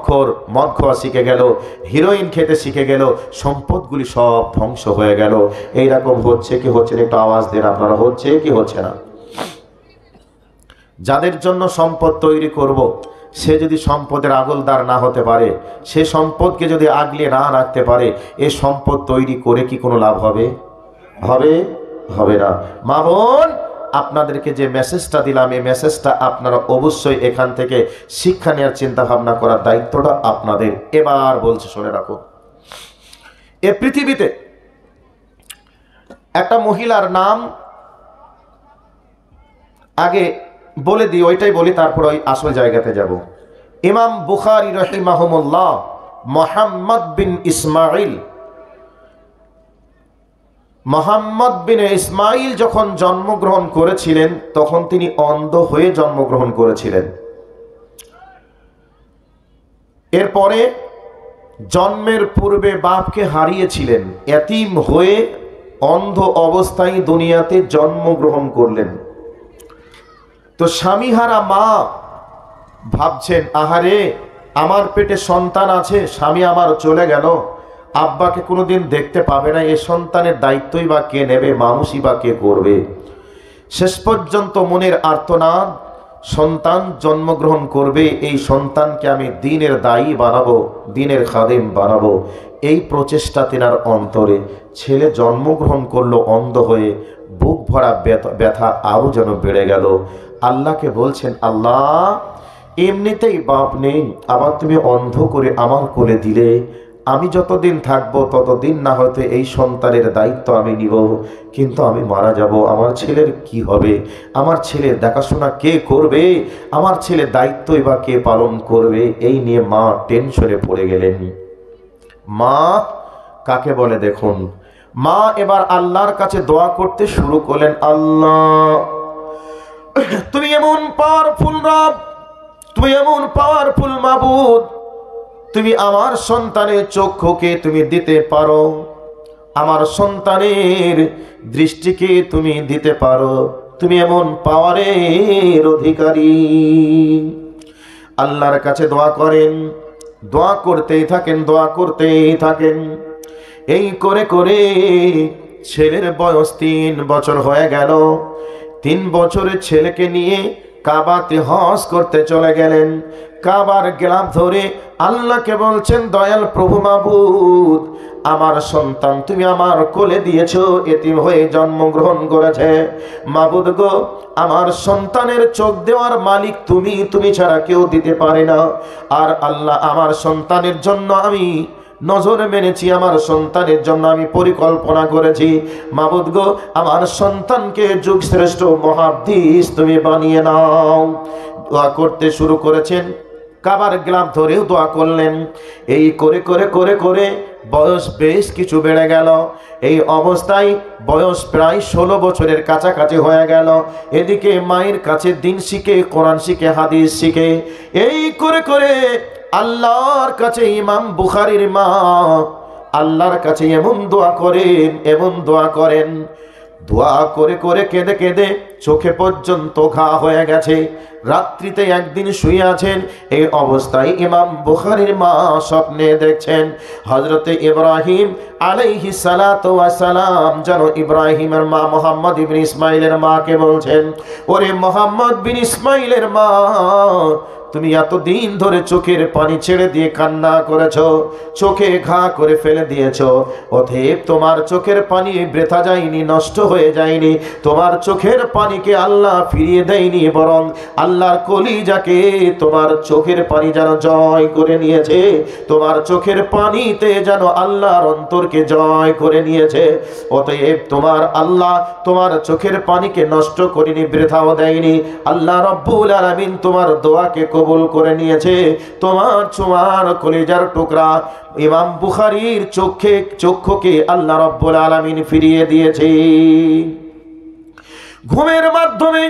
খাওয়া শিখে গেল, হিরোইন খেতে শিখে গেল, সম্পদগুলি সব ধ্বংস হয়ে গেল। এইরকম হচ্ছে কি হচ্ছে না? একটু আওয়াজ দেন আপনারা, হচ্ছে কি হচ্ছে না? যাদের জন্য সম্পদ তৈরি করব, সে যদি সম্পদের আগলদার না হতে পারে, সে সম্পদকে যদি আগলে না রাখতে পারে, এ সম্পদ তৈরি করে কি কোনো লাভ হবে? হবে না। মা বোন, আপনাদেরকে যে মেসেজটা দিলাম, এই মেসেজটা আপনারা অবশ্যই এখান থেকে শিক্ষা নেওয়ার চিন্তা ভাবনা করার দায়িত্বটা আপনাদের। এবার বলছে, শুনে রাখো, এ পৃথিবীতে একটা মহিলার নাম আগে বলে দিই, ওইটাই বলি, তারপর ওই আসল জায়গাতে যাব। ইমাম বুখারী রাহিমাহুমুল্লাহ মুহাম্মদ বিন ইসমাইল, মোহাম্মদ বিন ইসমাইল যখন জন্মগ্রহণ করেছিলেন, তখন তিনি অন্ধ হয়ে জন্মগ্রহণ করেছিলেন। এরপরে জন্মের পূর্বে বাপকে হারিয়েছিলেন, এতিম হয়ে অন্ধ অবস্থায় দুনিয়াতে জন্মগ্রহণ করলেন। তো স্বামীহারা মা ভাবছেন, আহারে আমার পেটে সন্তান আছে, স্বামী আমার চলে গেল, আব্বাকে কোনোদিন দেখতে পাবে না, এ সন্তানের দায়িত্বই বা কে নেবে, মানুষই বা কে করবে। শেষ পর্যন্ত মনের আর্তনাদ, সন্তান জন্মগ্রহণ করবে, এই সন্তানকে আমি দ্বীনের দায়ী বানাবো, দ্বীনের খাদেম বানাবো, এই প্রচেষ্টা তেনার অন্তরে। ছেলে জন্মগ্রহণ করলো অন্ধ হয়ে, বুক ভরা ব্যথা আরও যেন বেড়ে গেল। আল্লাহকে বলছেন, আল্লাহ এমনিতেই বাপ নেই, আবার তুমি অন্ধ করে আমার কোলে দিলে, আমি যতদিন থাকবো ততদিন না হয়তো এই সন্তানের দায়িত্ব আমি নিব, কিন্তু আমি মারা যাব, আমার ছেলের কি হবে, আমার ছেলের দেখাশোনা কে করবে, আমার ছেলের দায়িত্বই বা কে পালন করবে, এই নিয়ে মা টেনশনে পড়ে গেলেন। মা কাকে বলে দেখুন, মা এবার আল্লাহর কাছে দোয়া করতে শুরু করলেন, আল্লাহ তুমি এমন পাওয়ারফুল রব, তুমি এমন পাওয়ারফুল মাবুদ, তুমি আমার সন্তানের চক্ষুকে তুমি দিতে পারো, আমার সন্তানের দৃষ্টিকে তুমি দিতে পারো, তুমি এমন পাওয়ারের অধিকারী। আল্লাহর কাছে দোয়া করেন, দোয়া করতেই থাকেন, দোয়া করতেই থাকেন। এই করে করে ছেলের বয়স 3 বছর হয়ে গেল। 3 বছরের ছেলেকে নিয়ে কাবাতে হজ করতে চলে গেলেন। কাবার গেলাম ধরে আল্লাহকে বলছেন, দয়াল প্রভু মাবুদ, আমার সন্তান তুমি আমার কোলে দিয়েছো, এতিম হয়ে জন্মগ্রহণ করেছে, মাবুদ গো আমার সন্তানের চোখ দেওয়ার মালিক তুমি, তুমি ছাড়া কেউ দিতে পারে না। আর আল্লাহ আমার সন্তানের জন্য আমি নজর মেনেছি, আমার সন্তানের জন্য আমি পরিকল্পনা করেছি। মাবুদ গো, আমার সন্তানকে যুগ শ্রেষ্ঠ মুহাদ্দিস তুমি বানিয়ে নাও। দোয়া করতে শুরু করেছেন, কাবার গ্লাভ ধরেও দোয়া করলেন। এই করে করে করে করে বয়স বেশ কিছু বেড়ে গেল। এই অবস্থায় বয়স প্রায় 16 বছরের কাছাকাছি হয়ে গেল। এদিকে মায়ের কাছে দিন শিখে, কোরআন শিখে, হাদিস শিখে, এই করে করে আল্লাহর কাছে ইমাম বুখারীর মা আল্লাহর কাছে এমন দোয়া করেন, এমন দোয়া করেন, দোয়া করে করে কেঁদে কেঁদে চোখে পর্যন্ত ঘা হয়ে গেছে। রাত্রিতে একদিন শুয়ে আছেন, এই অবস্থায় ইমাম বুখারীর মা স্বপ্নে দেখছেন হযরতে ইব্রাহিম আলাইহিস সালাতু ওয়াস সালাম যেন ইব্রাহিমের মা মুহাম্মদ ইবনে ইসমাইলের মাকে বলছেন, ওরে মুহাম্মদ বিন ইসমাইলের মা, তুমি এতদিন ধরে চোখের পানি ছেড়ে দিয়ে কান্না করেছো, চোখে ঘা করে ফেলে দিয়েছো, অতএব তোমার চোখের পানি বৃথা যায়নি, নষ্ট হয়ে যায়নি। তোমার চোখের পানিকে আল্লাহ ফিরিয়ে দেয়নি, বরং আল্লাহর কলিজাকে তোমার চোখের পানি যেন জয় করে নিয়েছে। তোমার চোখের পানিতে যেন আল্লাহর অন্তরকে জয় করে নিয়েছে। অতএব তোমার আল্লাহ তোমার চোখের পানিকে নষ্ট করেনি, বৃথাও দেয়নি। আল্লাহ রব্বুল আলামিন তোমার দোয়াকে কবুল করে নিয়েছে। তোমার কলিজার টুকরা ইমাম বুখারীর চক্ষুকে আল্লাহ রব্বুল আলামিন ফিরিয়ে দিয়েছে। ঘুমের মাধ্যমে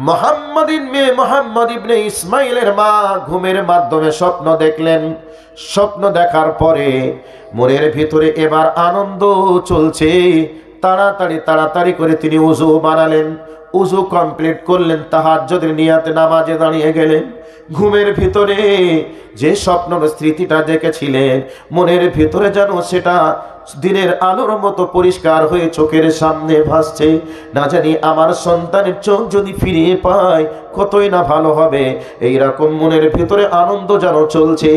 মুহাম্মদ ইবনে ইসমাইলের মা ঘুমের মাধ্যমে স্বপ্ন দেখলেন। স্বপ্ন দেখার পরে মনের ভিতরে এবার আনন্দ চলছে। তাড়াতাড়ি করে তিনি ওযু বানালেন, ওযু কমপ্লিট করলেন, তাহাজ্জুদের নিয়াতে নামাজে দাঁড়িয়ে গেলেন। ঘুমের ভিতরে যে স্বপ্নের স্মৃতিটা দেখেছিলেন, মনের ভিতরে যেন সেটা দিনের আলোর মতো পরিষ্কার হয়ে চোখের সামনে ভাসছে। না জানি আমার সন্তানের চোখ যদি ফিরিয়ে পায় কতই না ভালো হবে। এইরকম মনের ভিতরে আনন্দ যেন চলছে।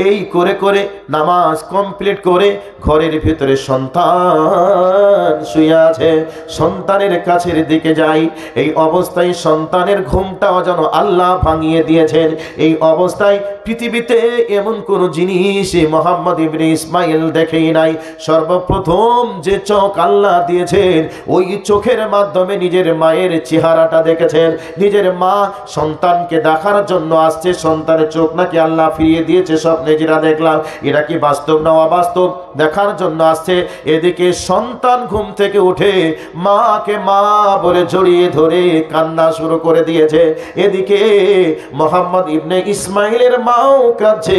এই করে করে নামাজ কমপ্লিট করে ঘরের ভিতরে সন্তান শুয়ে আছে, সন্তানের কাছের দিকে যাই। এই অবস্থায় সন্তানের ঘুমটাও যেন আল্লাহ ভাঙিয়ে দিয়েছেন। এই অবস্থায় পৃথিবীতে এমন কোন জিনিস মুহাম্মদ ইবনে ইসমাইল দেখেই নাই। সর্বপ্রথম যে চোখ আল্লাহ দিয়েছেন, ওই চোখের মাধ্যমে নিজের মায়ের চেহারাটা দেখেছেন। নিজের মা সন্তানকে দেখার জন্য আসছে, সন্তানের চোখ নাকি আল্লাহ ফিরিয়ে দিয়েছে। স্বপ্নে যেটা দেখলাম এটা কি বাস্তব না অবাস্তব দেখার জন্য আসছে। এদিকে সন্তান ঘুম থেকে উঠে মাকে মা বলে জড়িয়ে ধরে কান্না শুরু করে দিয়েছে। এদিকে মুহাম্মদ ইবনে ইসমাইলের মাও কাঁদছে,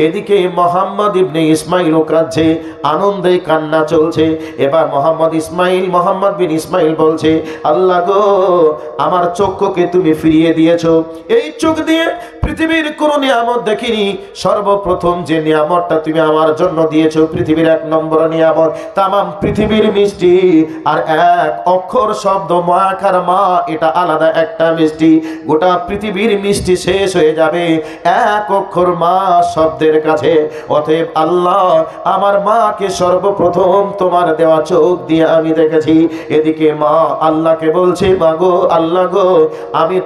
এদিকে মুহাম্মদ ইবনে ইসমাইলও কাঁদছে, আনন্দে কান্না চলছে। এবার মুহাম্মদ বিন ইসমাইল বলছে, আল্লাহ গো, আমার চক্ষুকে তুমি ফিরিয়ে দিয়েছো। এই চোখ দিয়ে পৃথিবীর কোন নিয়ামত দেখিনি। সর্বপ্রথম যে নিয়ামতটা তুমি আমার জন্য দিয়েছো, পৃথিবীর 1 নম্বর নিয়ামত, তামাম পৃথিবীর মিষ্টি। আর এক অক্ষর শব্দ মাকার মা, এটা আলাদা একটা মিষ্টি। গোটা পৃথিবীর মিষ্টি শেষ হয়ে যাবে এক অক্ষর মা শব্দের কাছে। অতএব আল্লাহ, আমার মাকে সর্বপ্রথম তোমার দেওয়া চোখ দিয়ে আমি দেখেছি। এদিকে মা আল্লাহকে বলছে, মাগো, আল্লাহ গো, আমি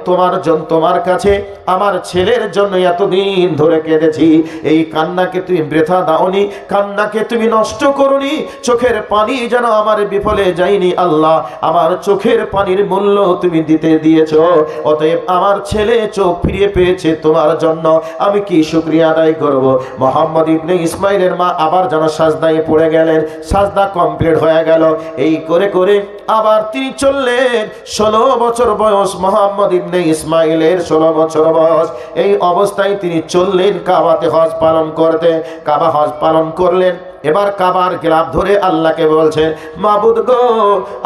তোমার কাছে আমার ছেলের জন্য এতদিন ধরে কেঁদেছি। এই কান্নাকে তুমি বৃথা দাওনি, কান্নাকে তুমি নষ্ট করনি, চোখের পানি যেন আমার বিফলে যায়নি। আল্লাহ, আমার চোখের পানির মূল্য তুমি দিয়েছো। অতএব আমার ছেলে চোখ ফিরিয়ে পেয়েছে তোমার জন্য, আমি কি শুকরিয়া আদায় করব। মুহাম্মদ ইবনে ইসমাইলের মা আবার যেন সাজদায় পড়ে গেলেন। সাজদা কমপ্লিট হয়ে গেল। এই করে করে আবার তিনি চললেন। 16 বছর বয়স মুহাম্মদ ইবনে ইসমাইলের, 16 বছর বয়স। এই অবস্থায় তিনি চললেন কাবাতে হজ পালন করতে। কাবা হজ পালন করলেন। এবার কাবার গ্লাভ ধরে আল্লাহকে বলছেন, মাবুদ গো,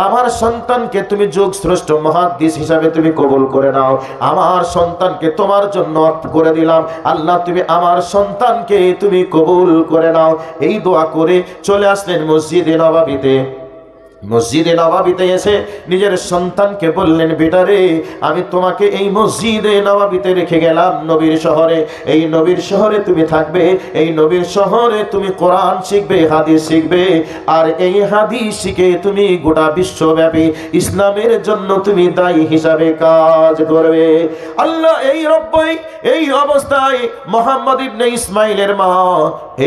আমার সন্তানকে তুমি যুগ শ্রেষ্ঠ মুহাদ্দিস হিসাবে তুমি কবুল করে নাও। আমার সন্তানকে তোমার জন্য করে দিলাম। আল্লাহ, তুমি আমার সন্তানকে তুমি কবুল করে নাও। এই দোয়া করে চলে আসলেন মসজিদে নববীতে। মসজিদে নববীতে এসে নিজের সন্তানকে বললেন, বেটা রে, আমি তোমাকে এই মসজিদে নববীতে রেখে গেলাম নবীর শহরে। এই নবীর শহরে তুমি থাকবে, এই নবীর শহরে তুমি কোরআন শিখবে, হাদিস শিখবে, আর এই হাদিস শিখে তুমি গোটা বিশ্বব্যাপী ইসলামের জন্য তুমি দায়ী হিসাবে কাজ করবে। আল্লাহ এই রব্বই এই অবস্থায় মোহাম্মদ ইবনে ইসমাইলের মা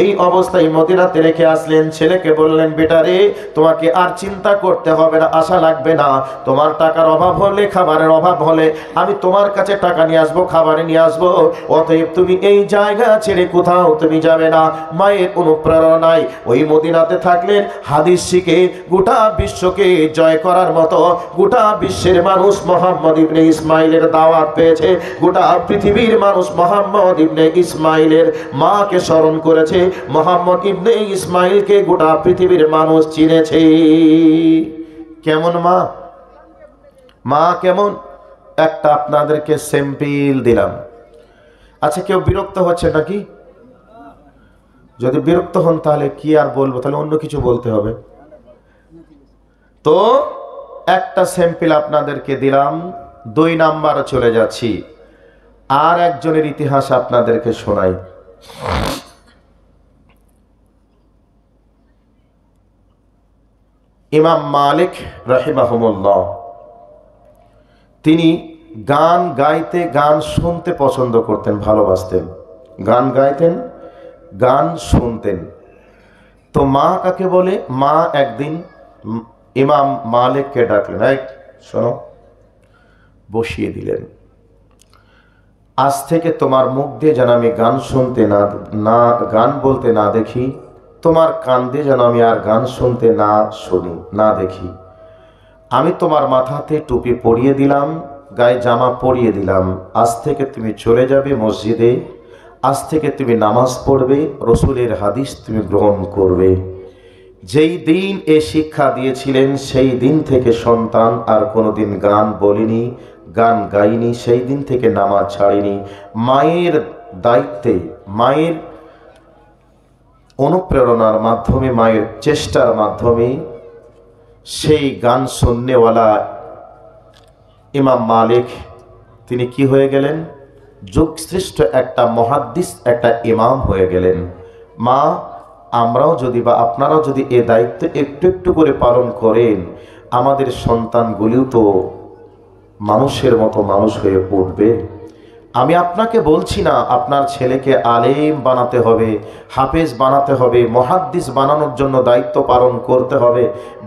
এই অবস্থায় মদিনাতে রেখে আসলেন। ছেলেকে বললেন, বেটা রে, তোমাকে আর চিন্তা করতে হবে না, আশা লাগবে না। তোমার টাকার অভাব হলে, খাবারের অভাব হলে আমি তোমার কাছে টাকা নিয়ে আসবো, খাবারে নিয়ে আসবো। অতএব তুমি এই জায়গা ছেড়ে কোথাও তুমি যাবে না। মায়ের অনুপ্রেরণায় ওই মদিনাতে থাকলেন। হাদিস শিখে গোটা বিশ্বকে জয় করার মতো গোটা বিশ্বের মানুষ মোহাম্মদ ইবনে ইসমাইলের দাওয়াত পেয়েছে। গোটা পৃথিবীর মানুষ মোহাম্মদ ইবনে ইসমাইলের মাকে স্মরণ করেছে। মোহাম্মদ ইবনে ইসমাইলকে গোটা পৃথিবীর মানুষ চিনেছে। কেমন মা? মা কেমন? একটা আপনাদেরকে স্যাম্পল দিলাম। আচ্ছা, কেউ বিরক্ত হচ্ছে নাকি? যদি বিরক্ত হন তাহলে কি আর বলবো, তাহলে অন্য কিছু বলতে হবে। তো একটা স্যাম্পল আপনাদেরকে দিলাম, 2 নাম্বার চলে যাচ্ছি। আর একজনের ইতিহাস আপনাদেরকে শোনাই। ইমাম মালিক রাহিমাহুমুল্লাহ, তিনি গান গাইতে, গান শুনতে পছন্দ করতেন, ভালোবাসতেন। গান গাইতেন, গান শুনতেন। তো মা কাকে বলে? মা একদিন ইমাম মালিককে ডাকলেন, এই শোনো, বসিয়ে দিলেন। আজ থেকে তোমার মুখ দিয়ে যেন আমি গান শুনতে না গান বলতে না দেখি, তোমার কান দিয়ে যেন আমি আর গান শুনতে না শুনি, না দেখি। আমি তোমার মাথাতে টুপি পরিয়ে দিলাম, গায়ে জামা পরিয়ে দিলাম। আজ থেকে তুমি চলে যাবে মসজিদে, আজ থেকে তুমি নামাজ পড়বে, রসুলের হাদিস তুমি গ্রহণ করবে। যেই দিন এ শিক্ষা দিয়েছিলেন সেই দিন থেকে সন্তান আর কোনোদিন গান বলিনি, গান গাইনি। সেই দিন থেকে নামাজ ছাড়িনি। মায়ের দায়িত্বে, মায়ের অনুপ্রেরণার মাধ্যমে, মায়ের চেষ্টার মাধ্যমে সেই গান শুননেওয়ালা ইমাম মালিক তিনি কি হয়ে গেলেন? যুগশ্রেষ্ঠ একটা মুহাদ্দিস, একটা ইমাম হয়ে গেলেন। মা, আমরাও যদি বা আপনারাও যদি এ দায়িত্ব একটু একটু করে পালন করেন, আমাদের সন্তানগুলিও তো মানুষের মতো মানুষ হয়ে উঠবে। আমি আপনাকে বলছি না আপনার ছেলেকে আলেম বানাতে হবে, হাফেজ বানাতে হবে, মুহাদ্দিস বানানোর জন্য দায়িত্ব পালন করতে হবে।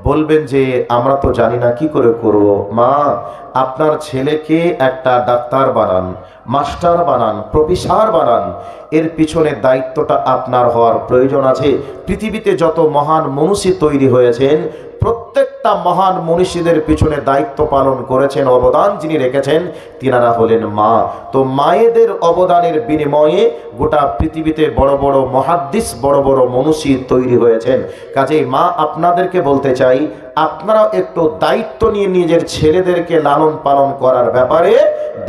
বলবেন যে আমরা তো জানি না, কি করে করব। মা, আপনার ছেলেকে একটা ডাক্তার বানান, মাস্টার বানান, প্রফেসর বানান। এর পিছনে দায়িত্বটা আপনার হওয়ার প্রয়োজন আছে। পৃথিবীতে যত মহান মনীষী তৈরি হয়েছেন, প্রত্যেকটা মহান মনীষীদের পিছনে দায়িত্ব পালন করেছেন, অবদান যিনি রেখেছেন, তিনারা হলেন মা। তো মায়েদের অবদানের বিনিময়ে গোটা পৃথিবীতে বড় বড় মুহাদ্দিস, বড় বড় মনীষী তৈরি হয়েছেন। কাজেই মা, আপনাদেরকে বলতে চাই, আপনারা একটু দায়িত্ব নিয়ে নিজের ছেলেদেরকে লালন পালন করার ব্যাপারে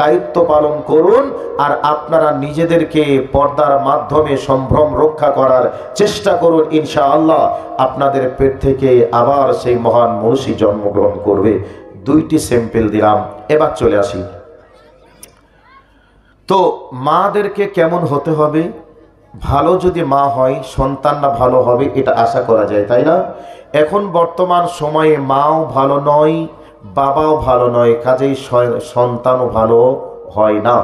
দায়িত্ব পালন করুন। আর আপনারা নিজেদেরকে পর্দার মাধ্যমে সম্ভ্রম রক্ষা করার চেষ্টা করুন। ইনশাআল্লাহ আপনাদের পেট থেকে আবার সেই মহান মনীষী জন্মগ্রহণ করবে। 2টি স্যাম্পল দিলাম, এবার চলে আসি। তো মাদেরকে কেমন হতে হবে? ভালো যদি মা হয়, সন্তানরা ভালো হবে, এটা আশা করা যায়, তাই না? এখন বর্তমান সময়ে মাও ভালো নয়, বাবাও ভালো নয়, কাজেই সন্তানও ভালো হয় না।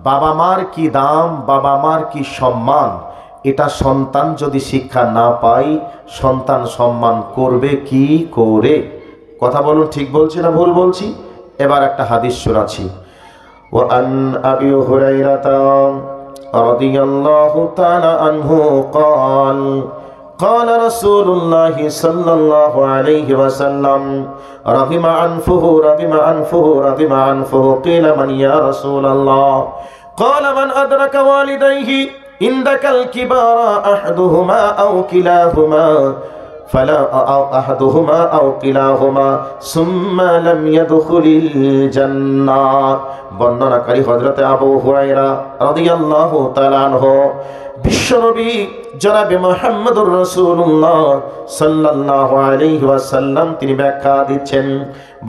বাবা মার কি দাম, বাবা মার কি সম্মান, এটা সন্তান যদি শিক্ষা না পায়, সন্তান সম্মান করবে কি করে? কথা বলুন, ঠিক বলছি না ভুল বলছি? এবার একটা হাদিস শোনাচ্ছি। وعن أبي هريرة رضي الله تعالى عنه قال قال رسول الله صلى الله عليه وسلم رغم أنفه رغم أنفه رغم أنفه قيل من يا رسول الله قال من أدرك والديه عندك الكبار أحدهما أو كلاهما ফালা আও আহাদুহুমা আও কিলাহুমা সুম্মা লাম ইয়াদখুলিল জান্নাহ। বর্ণনাকারী হযরতে আবু হুরায়রা রাদিয়াল্লাহু তাআলা আনহু। বিশ্বনবী জনাবে মুহাম্মদুর রাসূলুল্লাহ সাল্লাল্লাহু আলাইহি ওয়াসাল্লাম তিনি ব্যাখ্যা দিচ্ছেন,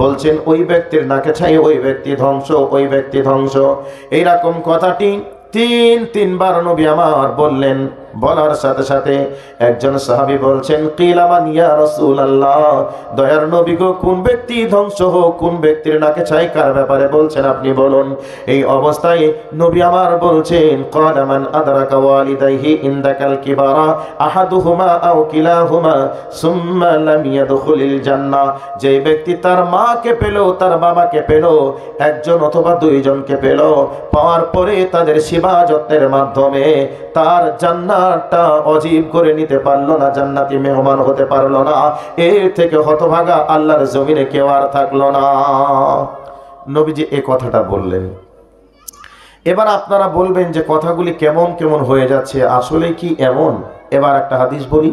বলছেন ওই ব্যক্তির নাকে ছাই, ওই ব্যক্তি ধ্বংস, ওই ব্যক্তি ধ্বংস। এইরকম কথাটি তিনবার নবী আমার বললেন। বলার সাথে সাথে একজন সাহাবী বলছেন, কিলা মান ইয়া রাসূলুল্লাহ, দয়ার নবী গো, কোন ব্যক্তি ধ্বংস হোক, কোন ব্যক্তির নাকে ছাই, কার ব্যাপারে বলছেন আপনি বলুন। এই অবস্থায় নবী আমার বলছেন, ক্বালা মান আদরাকা ওয়ালিদাইহি ইনদাকাল কিবারা আহাদুহুমা আও কিলাহুমা সুম্মা লাম ইয়াদখুলিল জান্নাহ, যে ব্যক্তি তার মাকে পেল, তার বাবাকে পেল, একজন অথবা দুইজনকে পেল, পাওয়ার পরে তাদের সেবা যত্নের মাধ্যমে তার জান্নাতটা অজীব করে নিতে পারলো না, জান্নাতি মেহমান হতে পারলো না, এর থেকে হতভাগা আল্লাহর জমিনে কেউ আর থাকলো না। নবীজি এই কথাটা বললেন। এবার আপনারা বলবেন যে কথাগুলি কেমন কেমন হয়ে যাচ্ছে, আসলে কি এমন? এবার একটা হাদিস বলি।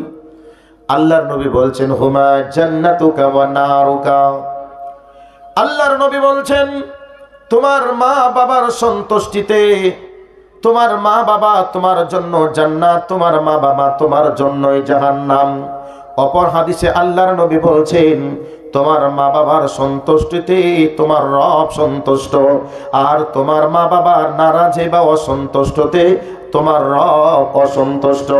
আল্লাহর নবী বলছেন, হুমা জান্নাতুকা ওয়া নারুকা। আল্লাহর নবী বলছেন, তোমার মা বাবার সন্তুষ্টিতে, তোমার মা বাবা তোমার জন্য জান্নাত, তোমার মা বাবা তোমার জন্যই জাহান্নাম। অপর হাদিসে আল্লাহর নবী বলছেন, তোমার মা বাবার সন্তুষ্টিতে তোমার রব সন্তুষ্ট, আর তোমার মা বাবার নারাজে বা অসন্তুষ্টতে তোমার রব অসন্তুষ্ট।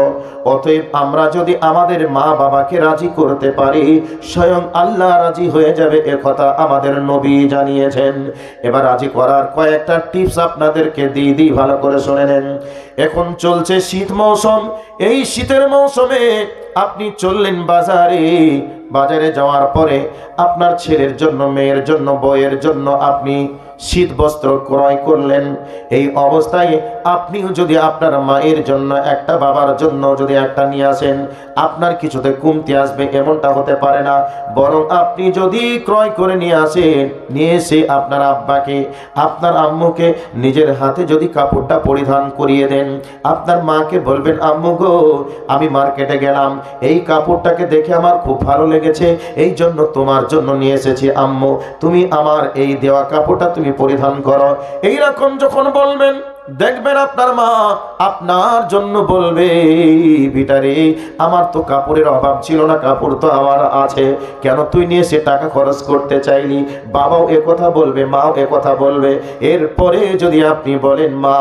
অতএব আমরা যদি আমাদের মা বাবাকে রাজি করতে পারি, স্বয়ং আল্লাহ রাজি হয়ে যাবে, একথা আমাদের নবী জানিয়েছেন। এবার রাজি করার কয়েকটা টিপস আপনাদেরকে দিয়ে দিই, ভালো করে শুনে নেন। এখন চলছে শীত মৌসুম। এই শীতের মৌসুমে আপনি চললেন বাজারে, বাজারে যাওয়ার পরে আপনার ছেলের জন্য, মেয়ের জন্য, বউয়ের জন্য আপনি শীত বস্ত্র ক্রয় করলেন। এই অবস্থায় আপনিও যদি আপনার মায়ের জন্য একটা, বাবার জন্য যদি একটা নিয়ে আসেন, আপনার কিছুতে কমতি আসবে এমনটা হতে পারে না। বরং আপনি যদি ক্রয় করে নিয়ে আসেন, নিয়ে এসে আপনার আব্বাকে, আপনার আম্মুকে নিজের হাতে যদি কাপড়টা পরিধান করিয়ে দেন, আপনার মাকে বলবেন, আম্মু গো, আমি মার্কেটে গেলাম, এই কাপড়টাকে দেখে আমার খুব ভালো লেগেছে, এই জন্য তোমার জন্য নিয়ে এসেছি, আম্মু তুমি আমার এই দেওয়া কাপড়টা তুমি পরিধান করো। এইরকম যখন বলবেন, দেখবেন আপনার মা আপনার জন্য বলবে, বিটারে আমার তো কাপড়ের অভাব ছিল না, কাপড় তো আমার আছে, কেন তুই নিয়ে সে টাকা খরচ করতে চাইলি? বাবাও একথা বলবে, মাও একথা বলবে। এরপরে যদি আপনি বলেন, মা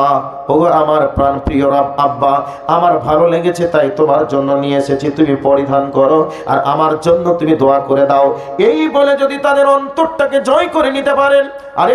ও আমার প্রাণ প্রিয় আব্বা, আমার ভালো লেগেছে তাই তোমার জন্য নিয়ে এসেছি, তুমি পরিধান করো আর আমার জন্য তুমি দোয়া করে দাও, এই বলে যদি তাদের অন্তরটাকে জয় করে নিতে পারেন, আর